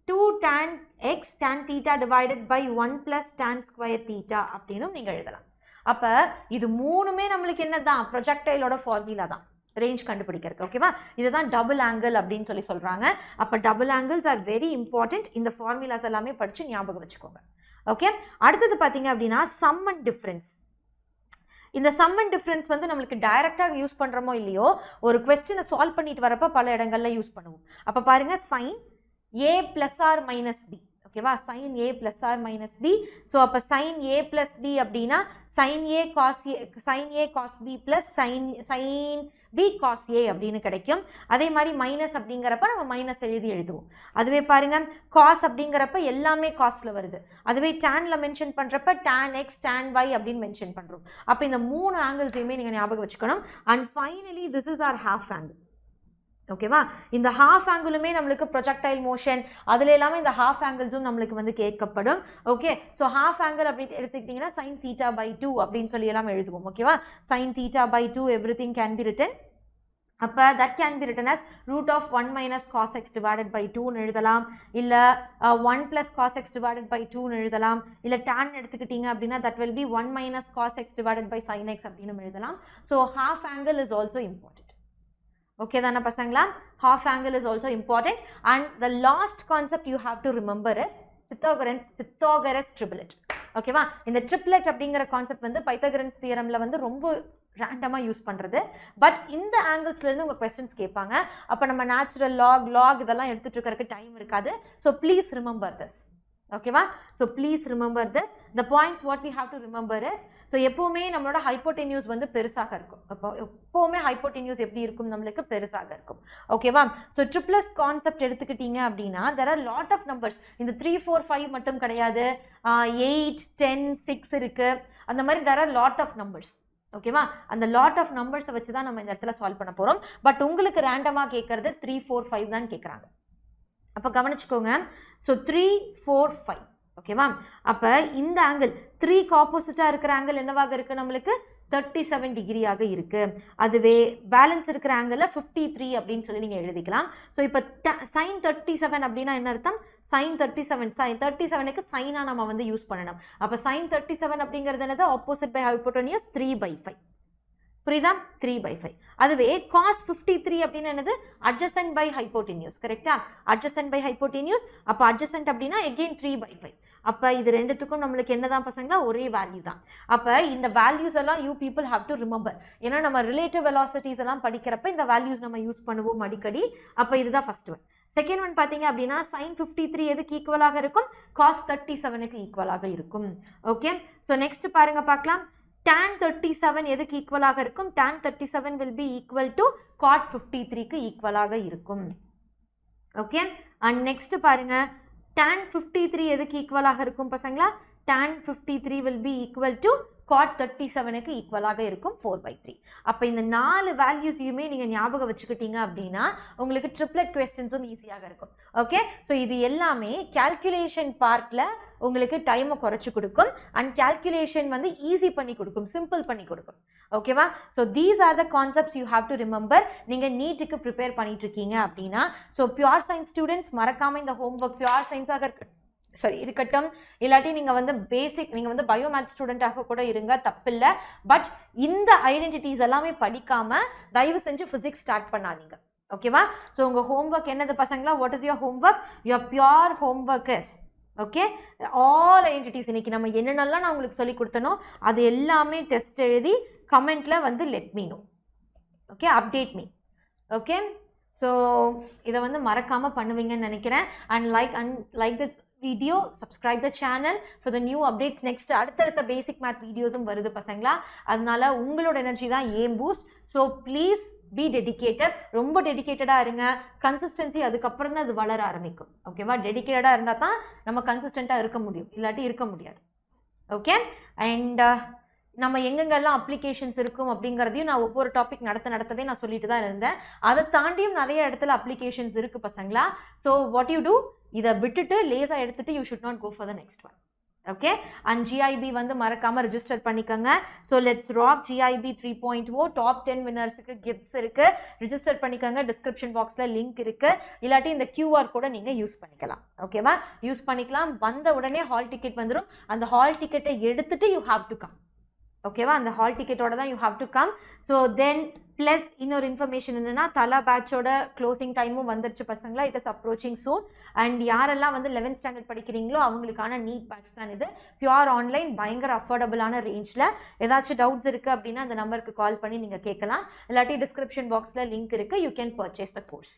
2 tan x tan theta divided by 1 plus tan square theta அப்படின்னு நீங்கள் எழுதலாம். அப்போ இது மூணுமே நம்மளுக்கு என்னதான், ப்ரொஜெக்டைலோட ஃபார்முலா தான். ரேஞ்ச் கண்டுபிடிக்கிறதுக்கு. ஓகேவா, இதுதான் டபுள் ஆங்கிள் அப்படின்னு சொல்லி சொல்றாங்க. அப்ப double angles are very important. இந்த ஃபார்முலாஸ் எல்லாமே படிச்சு ஞாபகம் வச்சுக்கோங்க. ஓகே, அடுத்தது பாத்தீங்க அப்படின்னா சம் அண்ட் டிஃபரன்ஸ். இந்த சம் அண்ட் டிஃபரன்ஸ் வந்து நம்மளுக்கு டைரக்டாக யூஸ் பண்றோமோ இல்லையோ, ஒரு கொஸ்டினை சால்வ் பண்ணிட்டு வரப்ப பல இடங்கள்ல யூஸ் பண்ணுவோம். அப்ப பாருங்க, sign a plus or minus b. ஓகேவா, sin a plus or minus b. So அப்போ sin a plus b அப்படின்னா sin a cos b plus sin b cos a அப்படின்னு கிடைக்கும். அதே மாதிரி மைனஸ் அப்படிங்கிறப்ப நம்ம மைனஸ் எழுதுவோம். அதுவே பாருங்க, காஸ் அப்படிங்கிறப்ப எல்லாமே காஸ்ட்ல வருது. அதுவே டேன்ல மென்ஷன் பண்றப்ப tan x tan y அப்படின்னு மென்ஷன் பண்றோம். அப்போ இந்த 3 ஆங்கிள்ஸையுமே நீங்க ஞாபகம் வச்சுக்கணும். And finally this is our half angle. ஓகேவா, இந்த ஹாஃப் ஆங்கிளுமே நம்மளுக்கு ப்ரொஜெக்டைல் மோஷன் அதுல எல்லாமே இந்த ஹாஃப் ஆங்கிள்ஸும் நம்மளுக்கு வந்து கேட்கப்படும். ஓகே, ஸோ ஹாஃப் ஆங்கிள் அப்படி எடுத்துக்கிட்டீங்கன்னா sin theta by 2 அப்படின்னு சொல்லி எல்லாம் எழுதுவோம். ஓகேவா, sin theta by 2 everything can be written. அப்ப that can be written as root of 1 minus cos x divided by 2 எழுதலாம். இல்ல 1 plus cos x divided by 2 எழுதலாம். இல்ல tan எடுத்துக்கிட்டீங்க அப்படின்னா that will be 1 minus cos x divided by sin x அப்படின்னு எழுதலாம். So half angle is also important. Okay தான பசங்களா, half angle is also important. And the last concept you have to remember is Pythagoras triplet. ஓகேவா, இந்த triplet அப்படிங்கிற கான்செப்ட் வந்து பைத்தகரன்ஸ் தியரம்ல வந்து ரொம்ப ரேண்டமா யூஸ் பண்றது. பட் இந்த ஆங்கிள்ஸ்ல இருந்து உங்க क्वेश्चंस கேட்பாங்க. அப்ப நம்ம நேச்சுரல் லாக் இதெல்லாம் எடுத்துட்டு இருக்கறதுக்கு டைம் இருக்காது. So please remember this. ஓகேவா, so please remember this. The points what we have to remember is, so எப்பவுமே நம்மளோட ஹைப்போடென்யூஸ் வந்து பெருசாக இருக்கும். அப்போ எப்பவுமே ஹைப்போடென்யூஸ் எப்படி இருக்கும், நம்மளுக்கு பெருசாக இருக்கும். ஓகேவா, ஸோ ட்ரிப்ளஸ் கான்செப்ட் எடுத்துக்கிட்டீங்க அப்படின்னா there are lot of numbers. இந்த 3 4 5 மட்டும் கிடையாது, 8 10 6 இருக்கு. அந்த மாதிரி there are lot of numbers. ஓகேவா, அந்த லாட் ஆஃப் நம்பர்ஸை வச்சு தான் நம்ம இந்த இடத்துல சால்வ் பண்ண போறோம். பட் உங்களுக்கு ரேண்டமா கேட்கறது 3 4 5 தான் கேட்கறாங்க. அப்ப கவனிச்சுக்கோங்க. ஸோ 3 4 5. ஓகேவா, அப்ப இந்த ஆங்கிள் 3க்கு ஆப்போசிட்டா இருக்கிற ஆங்கிள் என்னவாக இருக்கு, நம்மளுக்கு 37 டிகிரியாக இருக்கு. அதுவே பேலன்ஸ் இருக்கிற ஆங்கிள் 53 அப்படின்னு சொல்லி நீங்க எழுதிக்கலாம். ஸோ இப்போ sin 37 அப்படின்னா என்ன அர்த்தம், sin 37க்கு சைனா நம்ம வந்து யூஸ் பண்ணணும். அப்ப sin 37 அப்படிங்கிறது என்னது, ஆப்போசிட் பை ஹைப்போடென்யூஸ் 3/5. புரியுதா, 3/5. அதுவே cos 53 அப்படின்னு என்னது, adjacent by hypotenuse. கரெக்டா, adjacent by hypotenuse. அப்ப adjacent அப்படின்னா again 3/5. அப்ப இது ரெண்டுத்துக்கும் நம்மளுக்கு என்னதான் பசங்களா, ஒரே வேல்யூ தான். அப்ப இந்த வேல்யூஸ் எல்லாம் you people have to remember. ஏன்னா நம்ம ரிலேட்டிவ் வெலாசிட்டிஸ் எல்லாம் படிக்கிறப்ப இந்த வேல்யூஸ் நம்ம யூஸ் பண்ணுவோம் அடிக்கடி. அப்ப இதுதான் ஃபர்ஸ்ட் ஒன். செகண்ட் ஒன் பாத்தீங்க அப்படின்னா sin 53 எதுக்கு ஈக்குவலாக இருக்கும், cos 37க்கு ஈக்குவலாக இருக்கும். ஓகே, ஸோ நெக்ஸ்ட் பாருங்க பார்க்கலாம். tan 37 எதுக்கு ஈக்குவலாக இருக்கும், tan 37 will be equal to cot 53க்கு ஈக்குவலாக இருக்கும். ஓகே, அண்ட் நெக்ஸ்ட் பாருங்க, tan 53 எதுக்கு ஈக்குவலாக இருக்கும் பசங்களா, tan 53 will be equal to cot 37க்கு ஈக்குவலாக இருக்கும் 4/3. அப்ப இந்த 4 வேல்யூஸையுமே நீங்க ஞாபகம் வச்சுக்கிட்டீங்க அப்படின்னா உங்களுக்கு ட்ரிப்ளெட் क्वेश्चंसும் ஈஸியாக இருக்கும். ஓகே, ஸோ இது எல்லாமே கால்குலேஷன் பார்ட்ல உங்களுக்கு டைமை குறைச்சு கொடுக்கும் அண்ட் கால்குலேஷன் வந்து ஈஸி பண்ணி கொடுக்கும், சிம்பிள் பண்ணி கொடுக்கும். ஓகேவா, so these are the concepts you have to remember. நீங்க நீட்டுக்கு ப்ரிப்பேர் பண்ணிட்டு இருக்கீங்க அப்படின்னா. ஸோ பியூர் சயின்ஸ் ஸ்டூடெண்ட்ஸ் மறக்காம இந்த ஹோம்ஒர்க் பியூர் சயின்ஸாக இருக்கட்டும், இல்லாட்டி நீங்க வந்து பேசிக் நீங்க வந்து பயோமேத்ஸ் ஸ்டூடெண்டாக கூட இருங்க, தப்பில்லை. பட் இந்த ஐடென்டிட்டிஸ் எல்லாமே படிக்காம தயவு செஞ்சு பிசிக்ஸ் ஸ்டார்ட் பண்ணாதீங்க. ஓகேவா, ஸோ உங்க ஹோம்ஒர்க் என்னது பசங்களா, what is your homework, your pure homework is okay all identities. இன்னைக்கு நம்ம என்னென்னலாம் நான் உங்களுக்கு சொல்லி கொடுத்தனோ அது எல்லாமே டெஸ்ட் எழுதி கமெண்ட்ல வந்து let me know. Okay, update me. Okay, so இதை வந்து மறக்காம பண்ணுவீங்கன்னு நினைக்கிறேன். And like this video, subscribe the channel for the new updates. Next அடுத்தடுத்த basic math videosum வருது பசங்களா. அதனால உங்களோட எனர்ஜி தான் aim boost. So please be dedicated, ரொம்ப டெடிகேட்டடா இருங்க. கன்சிஸ்டன்சி அதுக்கப்புறம் தான் அது வளர ஆரம்பிக்கும். ஓகேவா, டெடிகேட்டடா இருந்தால் தான் நம்ம கன்சிஸ்டண்டா இருக்க முடியும், இல்லாட்டி இருக்க முடியாது. ஓகே, அண்ட் நம்ம எங்கெங்கெல்லாம் அப்ளிகேஷன்ஸ் இருக்கும் அப்படிங்கிறதையும் நான் ஒவ்வொரு டாபிக் நடத்தவே நான் சொல்லிட்டு தான் இருந்தேன். அதை தாண்டியும் நிறைய இடத்துல அப்ளிகேஷன்ஸ் இருக்கு பசங்களா. ஸோ வாட் யூ டூ, இதை விட்டுட்டு லேஸா எடுத்துட்டு you should not go for the next one. Okay, and GIP வந்து மறக்காம ரெஜிஸ்டர் பண்ணிக்கோங்க. So let's rock GIP 3.0 top 10 வின்னர்ஸுக்கு கிஃப்ட்ஸ் இருக்கு, ரெஜிஸ்டர் பண்ணிக்கோங்க. டிஸ்கிரிப்ஷன் பாக்ஸ்ல லிங்க் இருக்கு, இல்லாட்டி இந்த QR கூட நீங்க யூஸ் பண்ணிக்கலாம். ஓகேவா, யூஸ் பண்ணிக்கலாம். வந்த உடனே ஹால் டிக்கெட் வந்துடும். அந்த ஹால் டிக்கெட்டை எடுத்துட்டு யூ ஹாவ் டு கம். ஓகேவா, அந்த ஹால் டிக்கெட்டோட தான் you have to come. So then plus இன்னொரு இன்ஃபர்மேஷன் என்னென்னா தலா பேட்சோட க்ளோசிங் டைமும் வந்துருச்சு பசங்களா. It is approaching soon. And யாரெல்லாம் வந்து 11th ஸ்டாண்டர்ட் படிக்கிறீங்களோ அவங்களுக்கான நீட் பேட்ச் தான் இது. பியூர் ஆன்லைன், பயங்கர அஃபோர்டபுளான ரேஞ்சில். ஏதாச்சும் டவுட்ஸ் இருக்குது அப்படின்னா அந்த நம்பருக்கு கால் பண்ணி நீங்கள் கேட்கலாம். இல்லாட்டி டிஸ்கிரிப்ஷன் பாக்ஸில் லிங்க் இருக்குது, you can purchase the course.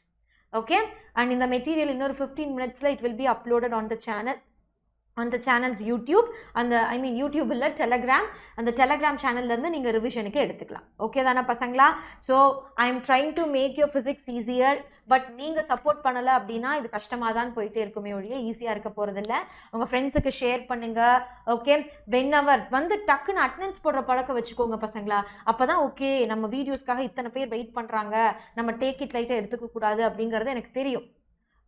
Okay. And இந்த மெட்டீரியல் இன்னொரு 15 minutesல it will be uploaded on the channel, on the channel's YouTube, and the YouTube இல்ல Telegram, அந்த Telegram channel இருந்து நீங்க ரிவிஷனுக்கு எடுத்துக்கலாம். ஓகே தானா பசங்களா? So I am trying to make your physics easier, but நீங்க சப்போர்ட் பண்ணல அப்படின்னா இது கஷ்டமா தான் போயிட்டே இருக்குமே ஒழிய ஈஸியா இருக்க போறது இல்ல. உங்க ஃப்ரெண்ட்ஸுக்கு ஷேர் பண்ணுங்க. ஓகே, whenever வந்து டக்குன்னு அட்டெண்டன்ஸ் போடுற பழக்கம் வச்சுக்கோங்க பசங்களா. அப்பதான் ஓகே நம்ம வீடியோஸ்க்காக இத்தனை பேர் வெயிட் பண்றாங்க, நம்ம டேக் இட் லைட்டா எடுத்துக்க கூடாது அப்படிங்கறது எனக்கு தெரியும்.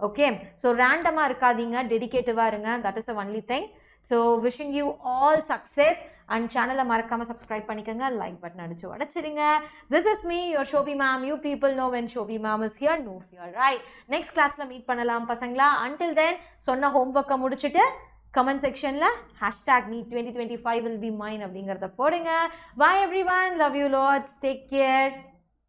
Okay, so randomly irukadinga, dedicative irunga, that is the only thing. So wishing you all success, and channel marakama subscribe panikanga, like button adichu adachirunga. This is me, your Shobi ma'am. You people know when Shobi ma'am is here, no fear, right? Next class la meet pannalam pasangla. Until then, sonna homework mudichittu comment section la #NEET2025 will be mine அப்படிங்கறத போடுங்க. Bye everyone, love you lots, take care.